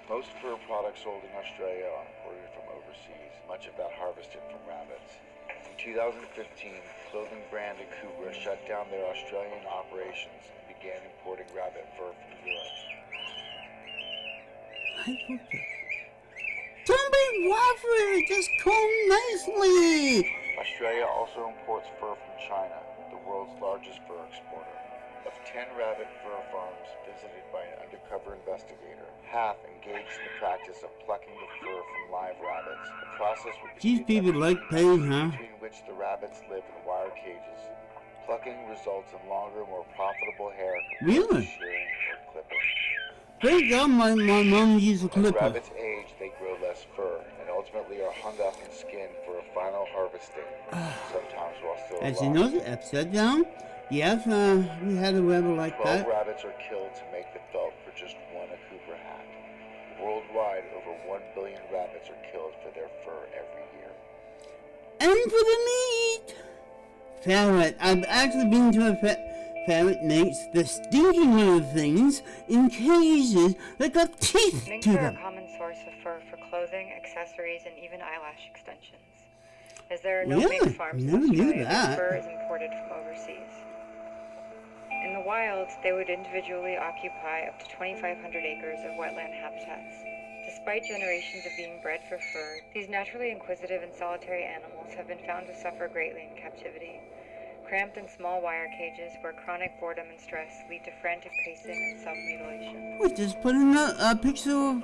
B: Most fur products sold in Australia are imported from overseas, much of that harvested from rabbits. In 2015, clothing brand Kubra shut down their Australian operations and began importing rabbit fur from Europe.
A: Don't be waffling, just comb nicely.
B: Australia also imports fur from China, the world's largest fur exporter. Of 10 rabbit fur farms visited by an undercover investigator, half engaged in the practice of plucking the fur from live rabbits, a process which
A: These people like pain, huh?
B: between which the rabbits live in wire cages. Plucking results in longer, more profitable hair compared to
A: Really?
B: shearing or clipping.
A: Thank God my mom used a
B: As
A: clipper.
B: rabbits age, they grow less fur and ultimately are hung up and skinned for a final harvesting, sometimes while still
A: As you
B: alive.
A: know, upside down. Yes, we had a rabbit like
B: 12
A: that.
B: rabbits are killed to make the felt for just one Akubra hat. Worldwide, over 1 billion rabbits are killed for their fur every year.
A: And for the meat. Ferret. I've actually been to a ferret makes the stinky little things in cages that got teeth
C: Minks
A: to
C: are
A: them.
C: a common source of fur for clothing, accessories, and even eyelash extensions. As there are no
A: Really?
C: mink farms in
A: Never knew
C: Australia, their
A: that.
C: fur is imported from overseas. In the wild, they would individually occupy up to 2,500 acres of wetland habitats. Despite generations of being bred for fur, these naturally inquisitive and solitary animals have been found to suffer greatly in captivity. Cramped in small wire cages where chronic boredom and stress lead to frantic pacing and self-mutilation.
A: We just put in a picture of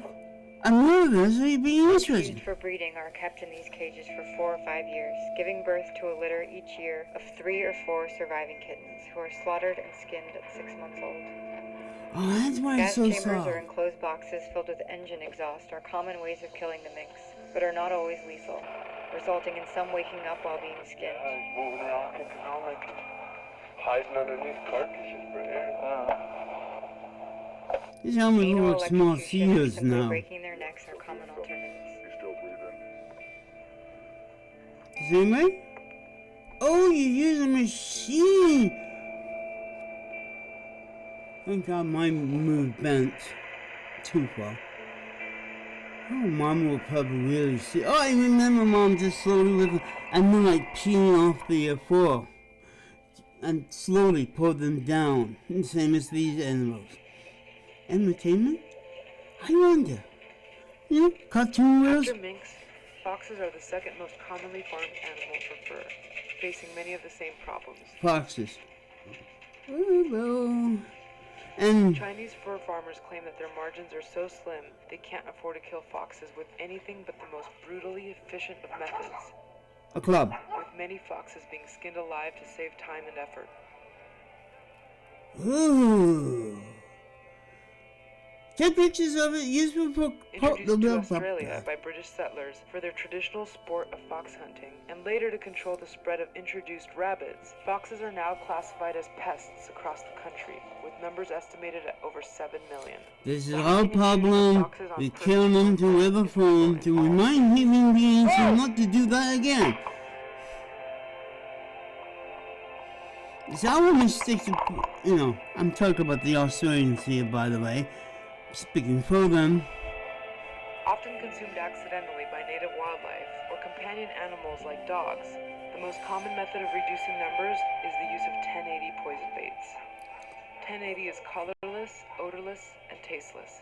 A: a murder so you'd be
C: Minks
A: interested.
C: used for breeding are kept in these cages for 4 or 5 years, giving birth to a litter each year of 3 or 4 surviving kittens who are slaughtered and skinned at 6 months old.
A: Oh, that's why it's
C: Gas
A: so
C: chambers
A: soft.
C: or enclosed boxes filled with engine exhaust are common ways of killing the minks, but are not always lethal, resulting in some waking up while being skinned.
D: He's moving around, kicking on like hiding underneath carcasses for air.
A: These animals
C: Anal
A: look like small
C: electrocution or
A: seals
C: simply
A: now.
C: breaking their necks are common alternatives.
D: He's still breathing.
A: The same way? Oh, you use a machine! Thank God mine moved bent too far. Oh, Mom will probably really see. Oh, I remember Mom just slowly with a knife peeling off the floor and slowly pulled them down, the same as these animals. Entertainment? I wonder. You know, cartoon wheels?
G: After minks, foxes are the second most commonly farmed animal for fur, facing many of the same problems.
A: Foxes. Oh, well. And
G: Chinese fur farmers claim that their margins are so slim they can't afford to kill foxes with anything but the most brutally efficient of methods,
A: a club.
G: with many foxes being skinned alive to save time and effort.
A: Ooh. Take pictures of it, useful for
G: Introduced to Australia by British settlers for their traditional sport of fox hunting, and later to control the spread of introduced rabbits, foxes are now classified as pests across the country, with numbers estimated at over 7 million.
A: This is our problem. We kill them to live a farm to remind human beings not to do that again. It's our mistake to, I'm talking about the Australians here, by the way. Speaking for them.
G: Often consumed accidentally by native wildlife or companion animals like dogs, the most common method of reducing numbers is the use of 1080 poison baits. 1080 is colorless, odorless, and tasteless,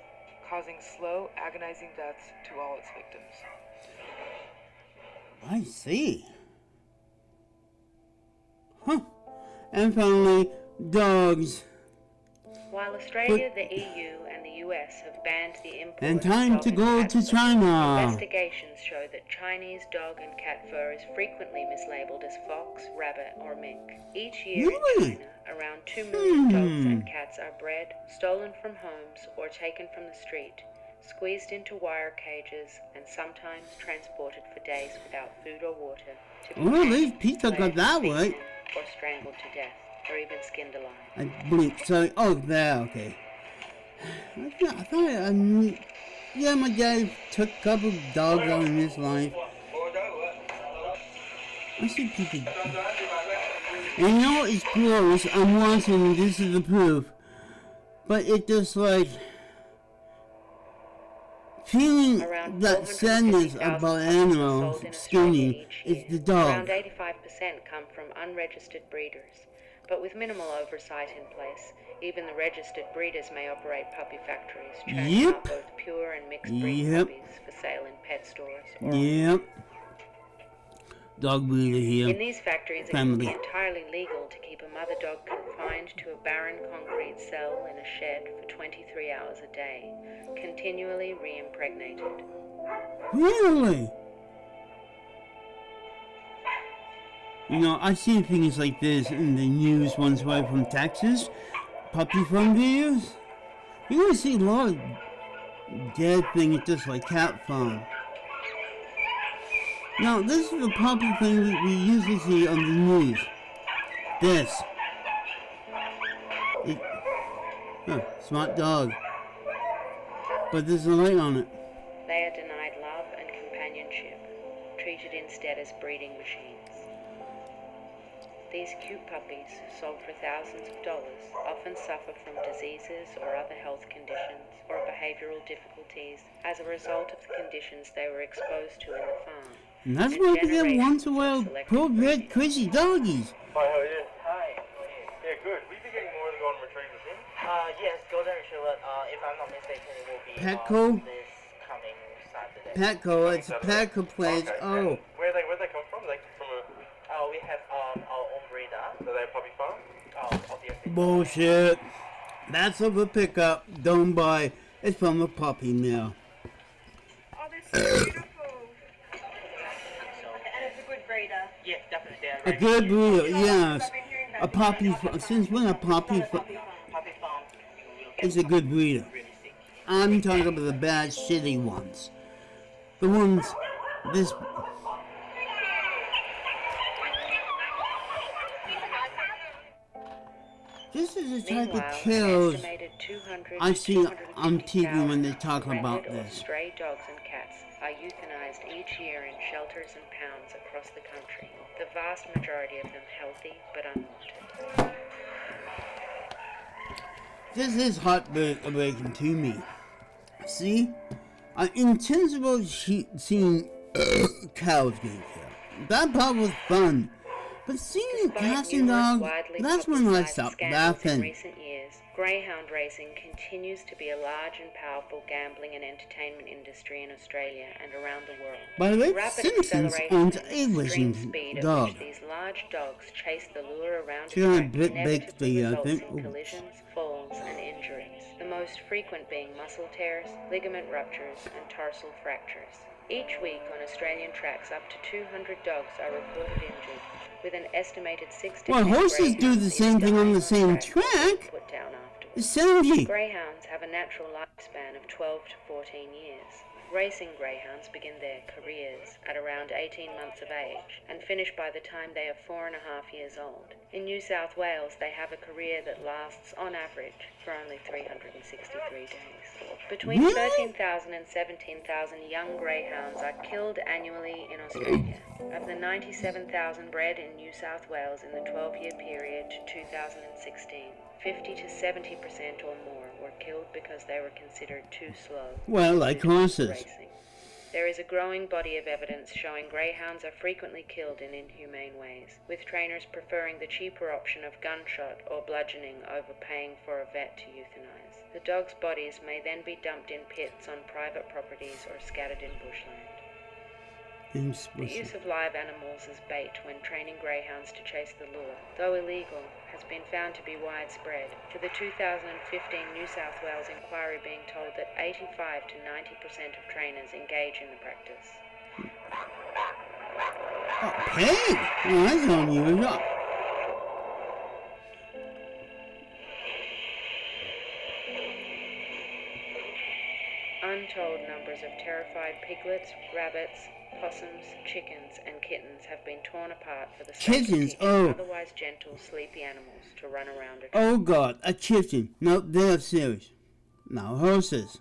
G: causing slow, agonizing deaths to all its victims.
A: I see. Huh. And finally, dogs.
I: While Australia, the EU, and the US have banned the import
A: And
I: of
A: time
I: dog
A: to
I: and
A: go
I: cat
A: to
I: fur,
A: China.
I: investigations show that Chinese dog and cat fur is frequently mislabeled as fox, rabbit, or mink. Each year
A: Really?
I: in China, around 2 million dogs and cats are bred, stolen from homes, or taken from the street, squeezed into wire cages, and sometimes transported for days without food or water to be
A: Oh, these
I: hanged,
A: Peter got
I: flayed,
A: that
I: beaten,
A: right.
I: or strangled to death, or even skinned alive.
A: I blinked, sorry. Oh, there, okay. I thought I knew. Yeah, my dad took a couple dogs out in his life. I see people. And you know it's gross. I'm watching, this is the proof. But it just like. Feeling
I: Around
A: that sadness
I: 450,000
A: about
I: puppies are
A: animals
I: sold in Australia
A: skinny
I: each
A: is
I: year.
A: the dog.
I: Around 85% come from unregistered breeders. But with minimal oversight in place, even the registered breeders may operate puppy factories, churning out both pure and mixed breed puppies for sale in pet stores or
A: Yep. Dog breeder here.
I: in these factories, it can be entirely legal to keep a mother dog confined to a barren concrete cell in a shed for 23 hours a day, continually re-impregnated.
A: Really? You know, I see things like this in the news once away from Texas. Puppy farm videos. You're gonna see a lot of dead things just like cat farm. Now, this is a popular thing that we usually see on the news. This. Smart dog. But there's a light on it.
I: They are denied love and companionship, treated instead as breeding machines. These cute puppies, sold for thousands of dollars, often suffer from diseases or other health conditions or behavioral difficulties as a result of the conditions they were exposed to in the farm.
A: And that's why we get once in a while purebred crazy doggies.
D: Hi, how are you?
J: Hi.
D: Yeah, good. Will you be getting more of the golden retrievers in?
J: Yes, Golden Retriever, if I'm not mistaken, it will be
A: Petco?
J: this coming Saturday.
A: Petco, it's a Petco place.
D: Okay.
A: Oh.
D: And where they come from? They from a...
J: We have our own breeder.
D: Do they have puppy farm?
J: Obviously.
A: Bullshit. That's of a pickup. Don't buy. It's from a puppy mill.
K: Oh, they're so beautiful.
J: So,
K: And it's a good breeder.
J: yes, definitely. They are
A: A
J: very
A: good breeder,
K: Because
A: yes.
K: I've been hearing that
A: A puppy. Since when a puppy?
J: puppy farm. You will get
A: It's a good breeder.
J: really sick.
A: I'm talking about the bad, shitty ones. The ones. This. This is the type of
I: Meanwhile,
A: kills
I: an estimated 200
A: I
I: to
A: see on TV
I: 250,000
A: when they talk about
I: rented or
A: this.
I: stray dogs and cats are euthanized each year in shelters and pounds across the country. The vast majority of them healthy but unwanted.
A: This is heartbreaking to me. See, I'm intensible seeing cows getting killed. That part was fun. But seeing cats and dogs, that's when I stopped
I: In
A: laughing.
I: recent years, greyhound racing continues to be a large and powerful gambling and entertainment industry in Australia and around the world.
A: By the way,
I: Rapid
A: Simpsons
I: acceleration
A: owns
I: and
A: a
I: extreme
A: racing
I: speed at
A: dog.
I: which these large dogs chase the lure around a
A: She had a
I: track
A: big
I: inevitably
A: the, I
I: results
A: think.
I: in collisions, falls, and injuries. The most frequent being muscle tears, ligament ruptures, and tarsal fractures. Each week on Australian tracks, up to 200 dogs are reported injured, with an estimated 6 to
A: Well,
I: 10
A: horses do the
I: greyhounds
A: same
I: either
A: thing on
I: dying
A: the same
I: or being
A: track.
I: put down afterwards.
A: It's synergy.
I: Greyhounds have a natural lifespan of 12 to 14 years. Racing greyhounds begin their careers at around 18 months of age and finish by the time they are 4.5 years old. In New South Wales, they have a career that lasts, on average, for only 363 days. Between
A: Really?
I: 13,000 and 17,000 young greyhounds are killed annually in Australia. Of the 97,000 bred in New South Wales in the 12-year period to 2016, 50 to 70% or more were killed because they were considered too slow.
A: Well, like horses.
I: Racing. There is a growing body of evidence showing greyhounds are frequently killed in inhumane ways, with trainers preferring the cheaper option of gunshot or bludgeoning over paying for a vet to euthanize. The dogs' bodies may then be dumped in pits on private properties or scattered in bushland. The use of live animals as bait when training greyhounds to chase the lure, though illegal, has been found to be widespread, to the 2015 New South Wales inquiry being told that 85 to 90% of trainers engage in the practice.
A: Oh, hey! Well, that's unusual.
I: Untold numbers of terrified piglets, rabbits, possums, chickens, and kittens have been torn apart for the sake of
A: Kittens,
I: teaching
A: oh.
I: otherwise gentle, sleepy animals to run around a track.
A: Oh God, a kitten. No, they're serious. Now horses.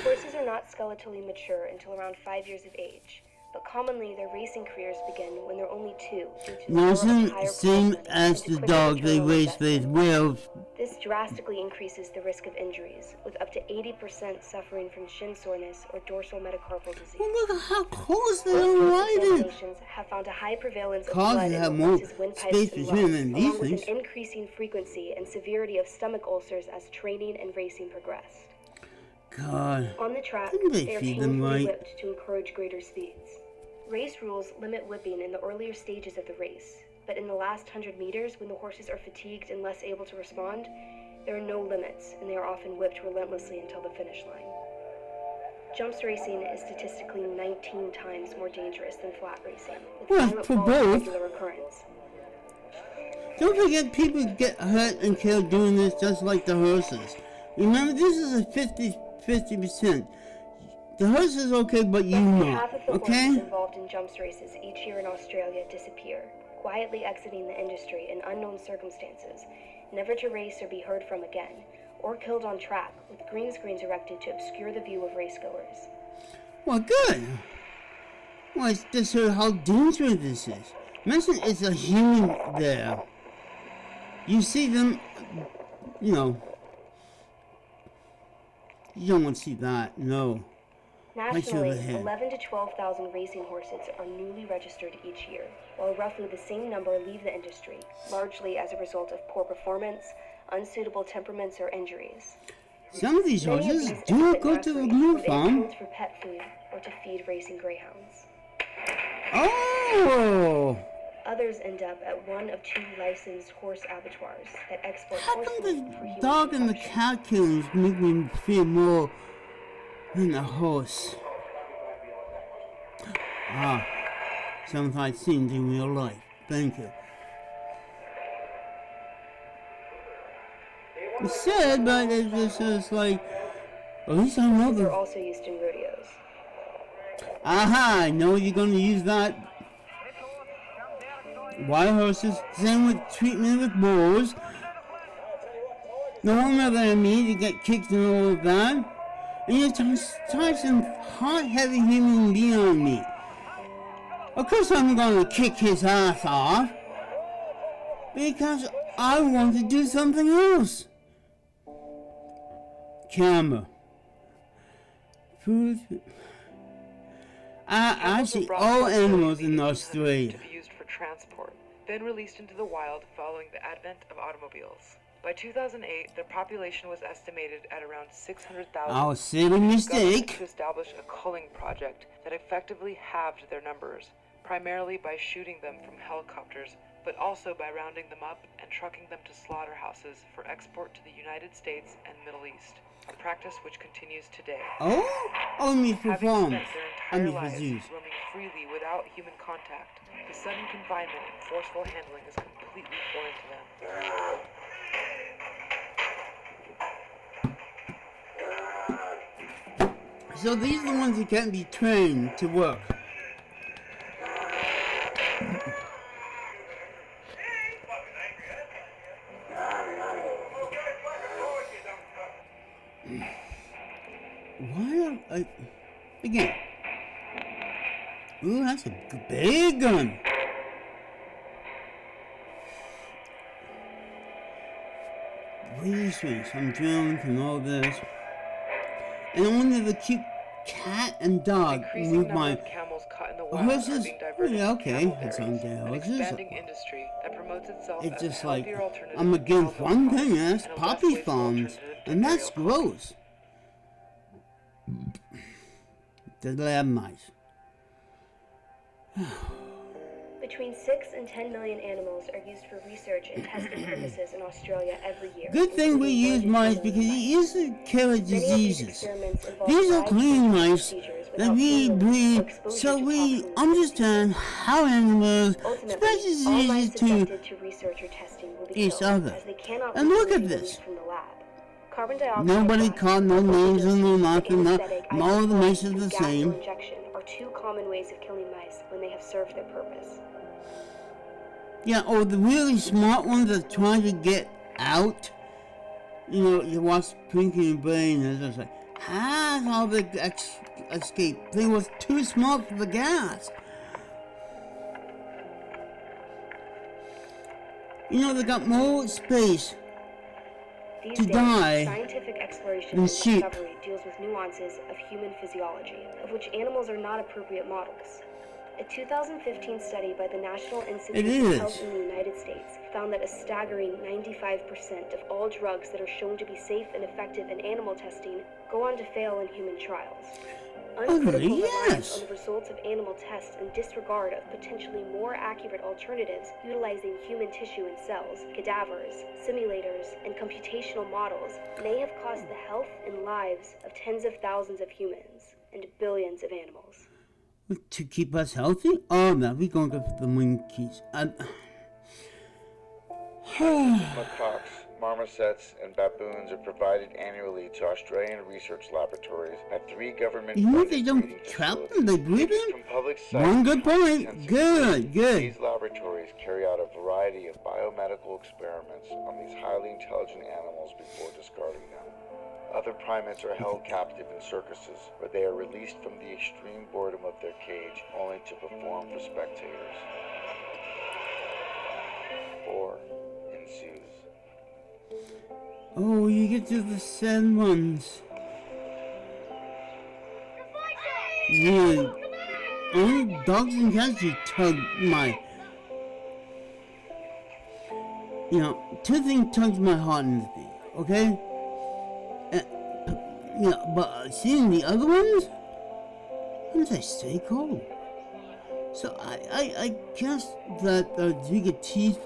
H: Horses are not skeletally mature until around 5 years of age, but commonly their racing careers begin when they're only 2 due to the
A: Now,
H: lure of higher
A: same
H: prize money
A: as
H: and
A: the
H: quicker
A: dog they
H: return on
A: race with
H: investment.
A: wolves.
H: This drastically increases the risk of injuries, with up to 80% suffering from shin soreness or dorsal metacarpal disease.
A: Well, look at how close they are
H: Horse
A: riding.
H: examinations have found a high prevalence of
A: Cars
H: blood
A: that
H: in
A: have
H: the
A: more
H: horse's windpipes
A: space
H: and
A: between
H: lungs,
A: them than these
H: along with
A: things.
H: an increasing frequency and severity of stomach ulcers as training and racing progressed.
A: God.
H: On the track,
A: Didn't they
H: they are
A: feed them
H: painfully
A: right?
H: whipped to encourage greater speeds. Race rules limit whipping in the earlier stages of the race, but in the last 100 meters, when the horses are fatigued and less able to respond, there are no limits, and they are often whipped relentlessly until the finish line. Jumps racing is statistically 19 times more dangerous than flat racing, with
A: Well,
H: violent
A: for
H: falls a
A: both.
H: regular occurrence.
A: Don't forget people get hurt and killed doing this just like the horses. Remember, this is a 50%. The horse is okay, but you
H: Roughly
A: not.
H: half of the horses
A: Okay?
H: involved in jumps races each year in Australia disappear, quietly exiting the industry in unknown circumstances, never to race or be heard from again, or killed on track with green screens erected to obscure the view of racegoers.
A: Well, good. Well, it's just how dangerous this is. Imagine it's a human there. You see them, you know, you don't want to see that, no.
H: Nationally, 11 to 12,000 racing horses are newly registered each year, while roughly the same number leave the industry, largely as a result of poor performance, unsuitable temperaments, or injuries.
A: Some of these horses do go to the glue farm.
H: For pet food or to feed racing greyhounds.
A: Oh!
H: Others end up at one of 2 licensed horse abattoirs that export
A: How
H: horse
A: come
H: meat
A: the
H: for human
A: dog and the
H: consumption.
A: cat killings make me feel more than a horse? Ah, something I've seen in real life. Thank you. It's sad, but it's just like, at least I know
H: They're also used in rodeos.
A: Aha, I know you're going to use that. Wild horses, same with treatment with bulls. No wonder they're mean to get kicked and all of that. And you're trying some hot, heavy human being on me. Of course I'm going to kick his ass off. Because I want to do something else. Camera. Food. Actually, all animals in Australia.
G: To be used for transport, then released into the wild following the advent of automobiles. By 2008, their population was estimated at around 600,000.
A: Our silly mistake.
G: To establish a culling project that effectively halved their numbers, primarily by shooting them from helicopters, but also by rounding them up and trucking them to slaughterhouses for export to the United States and Middle East, a practice which continues today.
A: Oh? Only for fun.
G: Having spent their entire lives roaming freely without human contact, the sudden confinement and forceful handling is completely foreign to them.
A: So these are the ones that can't be trained to work. Why? Again. Ooh, that's a big gun. Really strange. Some drones and all this. And only the cute cat and dog move my horses. Yeah, okay, that's on their horses. It's just like, I'm against one thing, and that's poppy farms. And that's gross. The lab mice.
H: Between 6 and 10 million animals are used for research and testing purposes in Australia every year.
A: Good thing we use mice because it used to carry diseases. These are clean mice that we breed so we understand how animals spread diseases to each other. And look at this. Nobody caught, no names and no nothing. All the mice are the same.
H: Are 2 common ways of killing mice when they have served their purpose.
A: Yeah, or the really smart ones that try to get out. You know, you watch Pinky and Brain and it's just like, how they escape? They was too smart for the gas. You know, they got more space to die
H: scientific exploration
A: than
H: and
A: sheep.
H: discovery deals with nuances of human physiology, of which animals are not appropriate models. A 2015 study by the National Institute of Health in the United States found that a staggering 95% of all drugs that are shown to be safe and effective in animal testing go on to fail in human trials. Uncritical reliance on the results of animal tests and disregard of potentially more accurate alternatives utilizing human tissue and cells, cadavers, simulators, and computational models may have cost the health and lives of tens of thousands of humans and billions of animals.
A: To keep us healthy? Oh, no, we're going to go for the monkeys.
B: Macaques, marmosets, and baboons are provided annually to Australian research laboratories at 3 government
A: they don't trap them, they breed them? One good point. Good.
B: These laboratories carry out a variety of biomedical experiments on these highly intelligent animals before discarding them. Other primates are held captive in circuses, where they are released from the extreme boredom of their cage only to perform for spectators.
A: Oh, you get to the sad ones. Really, only dogs and cats you tug my... You know, two things tugs my heart in this thing, okay? You know, but seeing the other ones, how does I stay cold? So I guess that Giga teeth,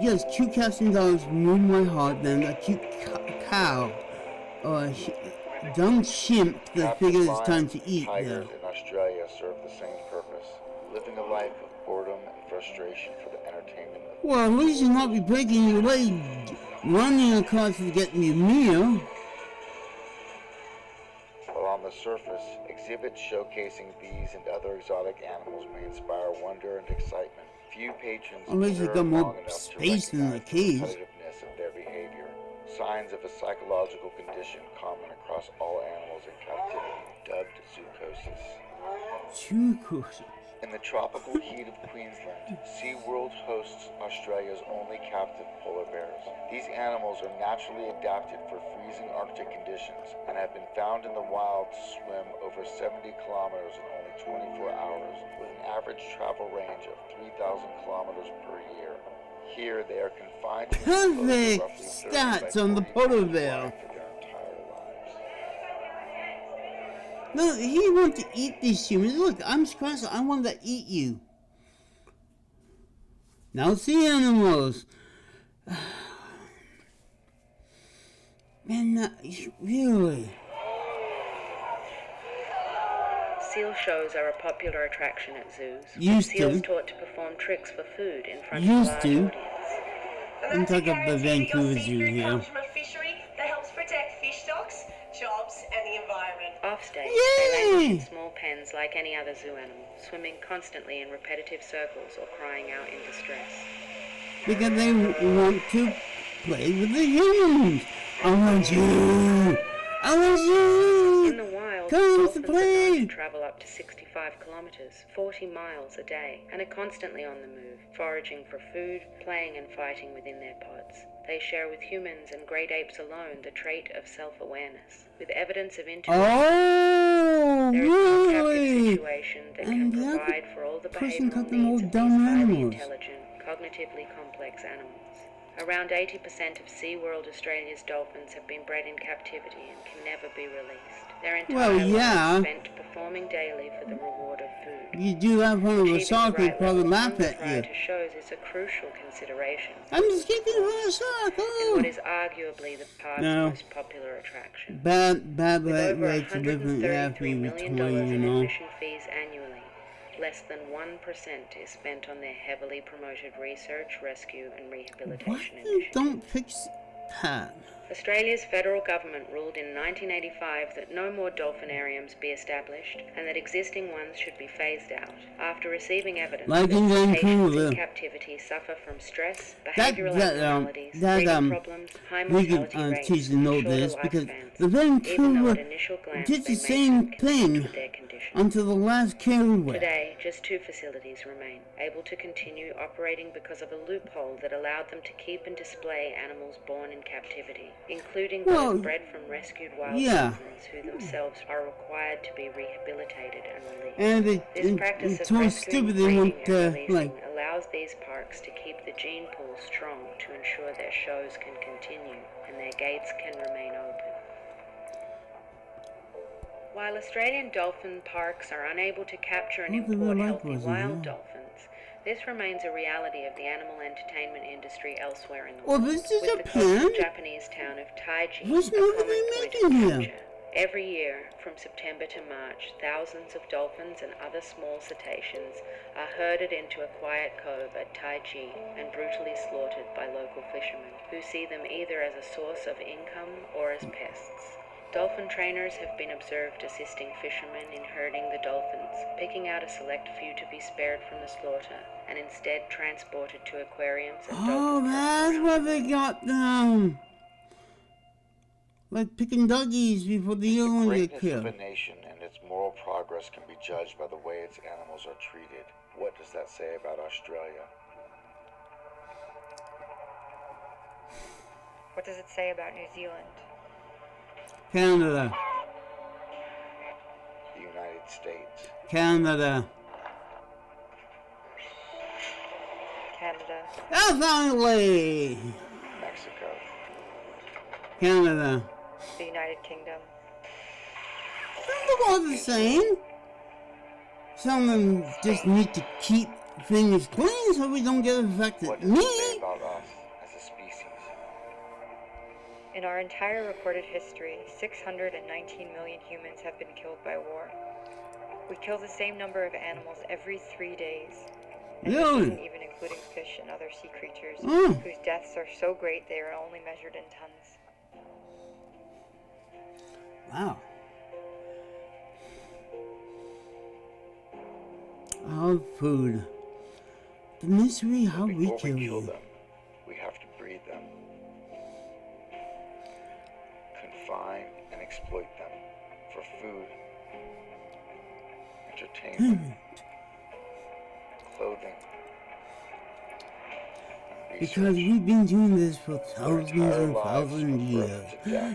A: yes, cute cats and dogs move my heart than a cute cow or dumb chimp that
B: Captive
A: figures it's time
B: lions
A: to
B: and
A: eat
B: tigers
A: them.
B: in Australia serve the same purpose, living a life of boredom and frustration for the entertainment of
A: Well, at least you'll not be breaking your leg running across to get me a meal.
B: While on the surface, exhibits showcasing these and other exotic animals may inspire wonder and excitement. Few patrons
A: Unless you got
B: observe
A: more
B: long enough to
A: space in the
B: recognize the
A: cage.
B: repetitiveness of their behavior, signs of a psychological condition common across all animals in captivity, dubbed zoochosis.
A: Zoochosis.
B: In the tropical heat of Queensland, SeaWorld hosts Australia's only captive polar bears. These animals are naturally adapted for freezing Arctic conditions and have been found in the wild to swim over 70 kilometers in only 24 hours, with an average travel range of 3,000 kilometers per year. Here, they are confined to
A: Perfect stats on the polar bear.
B: for their entire lives.
A: No, he wants to eat these humans. Look, I'm scratching. I want to eat you. Now sea animals. Man, really.
I: Seal shows are a popular attraction at zoos.
A: Used
I: Seals
A: to.
I: taught to perform tricks for food in front of a
A: Used
I: large
A: to.
I: audience.
A: I'm talking about the Vancouver Zoo here.
K: Comes from a fishery that helps protect fish stocks, jobs, and the environment.
I: Offstage, they languish in small pens like any other zoo animal, swimming constantly in repetitive circles or crying out in distress.
A: Because they want to play with the humans. I want you. I want you.
I: In the wild,
A: Come to
I: dolphins
A: play.
I: are known to travel up to 65 kilometers, 40 miles a day, and are constantly on the move, foraging for food, playing and fighting within their pods. They share with humans and great apes alone the trait of self-awareness, with evidence of intuition.
A: Oh,
I: There is no captive
A: really?
I: situation that can provide for all the
A: Person
I: behavioral
A: cut them all
I: needs of these
A: dumb
I: highly
A: animals.
I: intelligent, cognitively complex animals. Around 80% of SeaWorld Australia's dolphins have been bred in captivity and can never be released. Their entire lives spent performing daily for the reward of food.
A: You do that in front of a shark, they'd probably laugh at you.
I: To shows is a crucial consideration.
A: I'm just kicking for a shark.
I: And what is arguably the park's most popular attraction.
A: Bad
I: With over
A: rates of living after
I: $133
A: you
I: million
A: toy,
I: in
A: you know.
I: admission fees annually. Less than 1% is spent on their heavily promoted research, rescue and rehabilitation initiatives.
A: Don't fix that.
I: Australia's federal government ruled in 1985 that no more dolphinariums be established and that existing ones should be phased out after receiving evidence that patients in captivity suffer from stress, behavioural abnormalities, breathing problems, high mortality rates,
A: teach to know this because the Vancouver did the same thing until the last killed whale.
I: Today, just 2 facilities remain, able to continue operating because of a loophole that allowed them to keep and display animals born in captivity, including those bred from rescued wild dolphins who themselves are required to be rehabilitated and released.
A: And
I: this practice of rescuing, breeding and releasing allows these parks to keep the gene pool strong to ensure their shows can continue and their gates can remain open. While Australian dolphin parks are unable to capture and import healthy wild dolphins, this remains a reality of the animal entertainment industry elsewhere in the world.
A: This is
I: with the coastal Japanese town of Taiji a common point of capture. Every year, from September to March, thousands of dolphins and other small cetaceans are herded into a quiet cove at Taiji and brutally slaughtered by local fishermen, who see them either as a source of income or as pests. Dolphin trainers have been observed assisting fishermen in herding the dolphins, picking out a select few to be spared from the slaughter, and instead transported to aquariums and dolphin
A: that's why they got them. Like picking doggies before the young one get killed.
B: The greatness of a nation and its moral progress can be judged by the way its animals are treated. What does that say about Australia?
C: What does it say about New Zealand?
A: Canada.
B: The United States.
A: Canada.
C: Canada.
A: Finally!
B: Mexico.
A: Canada.
C: The United Kingdom.
A: They're all the same. Some of them just need to keep things clean so we don't get infected.
B: What does it say about us as a species?
C: In our entire recorded history, 619 million humans have been killed by war. We kill the same number of animals every 3 days. And this isn't even including fish and other sea creatures, whose deaths are so great they are only measured in tons.
A: Wow. Our food. The mystery how we kill
B: them, we have to breed them. Confine and exploit them for food, entertainment, clothing.
A: Because we've been doing this for thousands and thousands of years.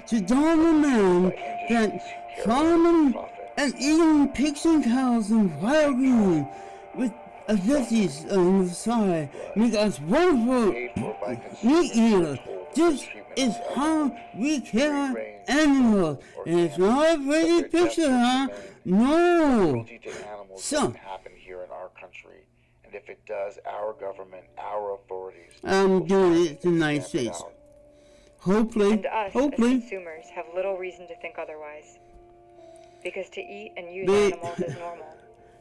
A: To dawn a man that farming and eating pigs and cows and wild green with a veggies on the side make us wonderful meat eaters. This is how we kill animals. And it's not a pretty picture, huh? No. So,
B: happen here in our country. And if it does, our government, our authorities.
A: I'm doing it in the United States. Hopefully,
C: and us, as consumers, have little reason to think otherwise. Because to eat and use animals is normal.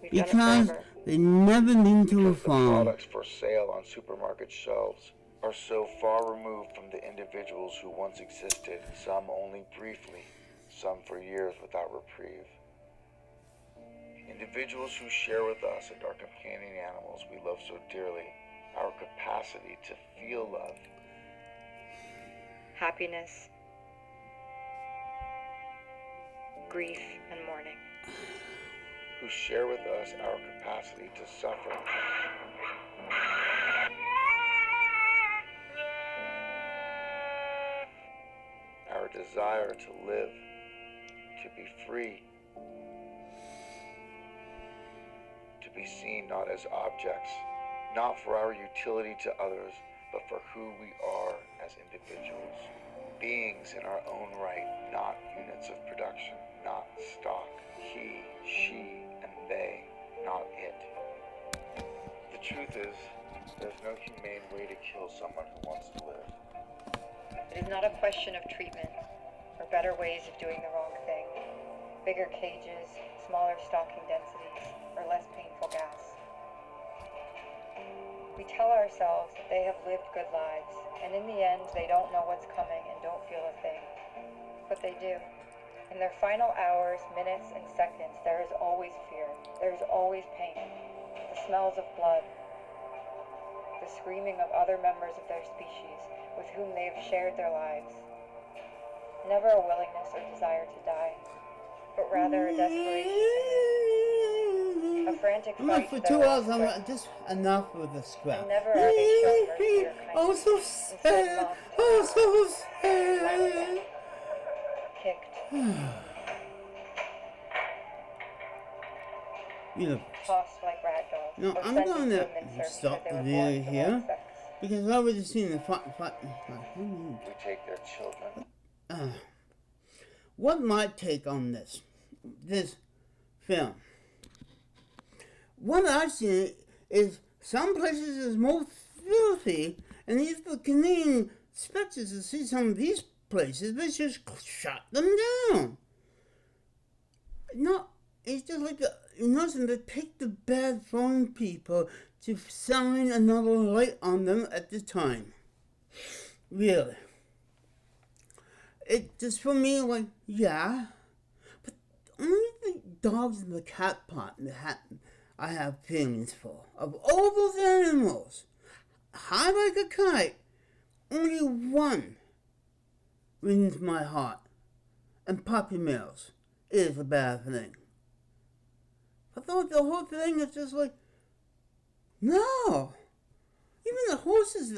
C: We've done it forever.
A: They never been to a farm.
B: The products for sale on supermarket shelves are so far removed from the individuals who once existed, some only briefly, some for years without reprieve. Individuals who share with us and our companion animals we love so dearly, our capacity to feel love,
C: happiness, grief, and mourning.
B: Who share with us our capacity to suffer, our desire to live, to be free, to be seen not as objects, not for our utility to others, but for who we are as individuals, beings in our own right, not units of production, not stock, he, she, and they, not it. The truth is, there's no humane way to kill someone who wants to live.
C: It is not a question of treatment, or better ways of doing the wrong thing, bigger cages, smaller stocking densities, or less painful gas. We tell ourselves that they have lived good lives, and in the end they don't know what's coming and don't feel a thing. But they do. In their final hours, minutes, and seconds, there is always fear. There is always pain. The smells of blood. The screaming of other members of their species with whom they have shared their lives. Never a willingness or desire to die, but rather a desperation to live. A frantic fight
A: for
C: to
A: 2 hours,
C: their
A: I'm just enough with the scrap.
C: And never are they shown mercy or kindness.
A: Oh, so sad. Oh, so sad.
C: Kicked. Tossed like ragdolls.
A: No, I'm going to stop the video here because I've already seen the fight.
B: We take their children.
A: What my take on this film? What I've seen is some places is more filthy, and if the Canadian spectators to see some of these places, they just shut them down. No, it's just like nothing. They pick the bad foreign people to shine another light on them at the time. Really. It just for me like, yeah, but only the dogs and the cat pot I have feelings for. Of all those animals, high like a kite, only one wins my heart, and puppy mills is a bad thing. I thought the whole thing is just like, no. Even the horses,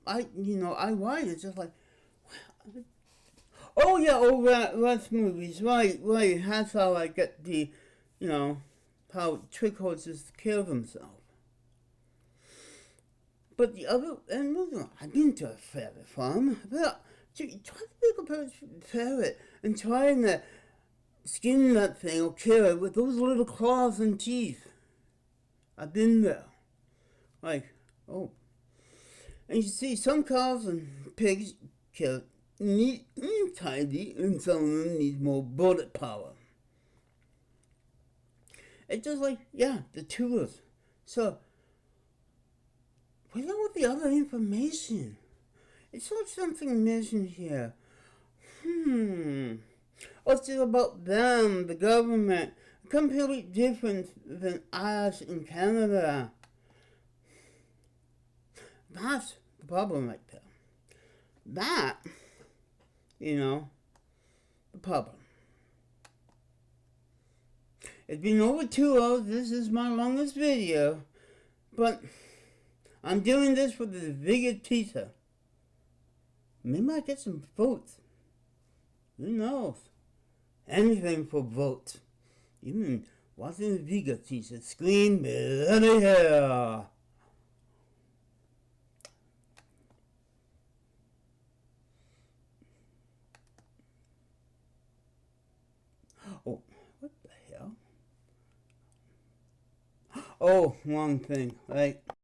A: I watch. It's just like, oh yeah, Russ movies, right. That's how I get the, how trick horses kill themselves. But the other, and I've been to a ferret farm, but try to pick up a ferret and trying to skin that thing or kill it with those little claws and teeth. I've been there. Like, oh. And you see, some cows and pigs kill neat and tidy, and some of them need more bullet power. It's just like, yeah, the tools. So, what's up with the other information? It's like something missing here. What's it about them, the government, completely different than us in Canada? That's the problem right there. That, the problem. It's been over 2 hours. This is my longest video. But I'm doing this for the bigger pizza. Maybe I get some votes. Who knows? Anything for votes. Even watching the bigger pizza scream bloody hell. Oh, what the hell? Oh, one thing, right?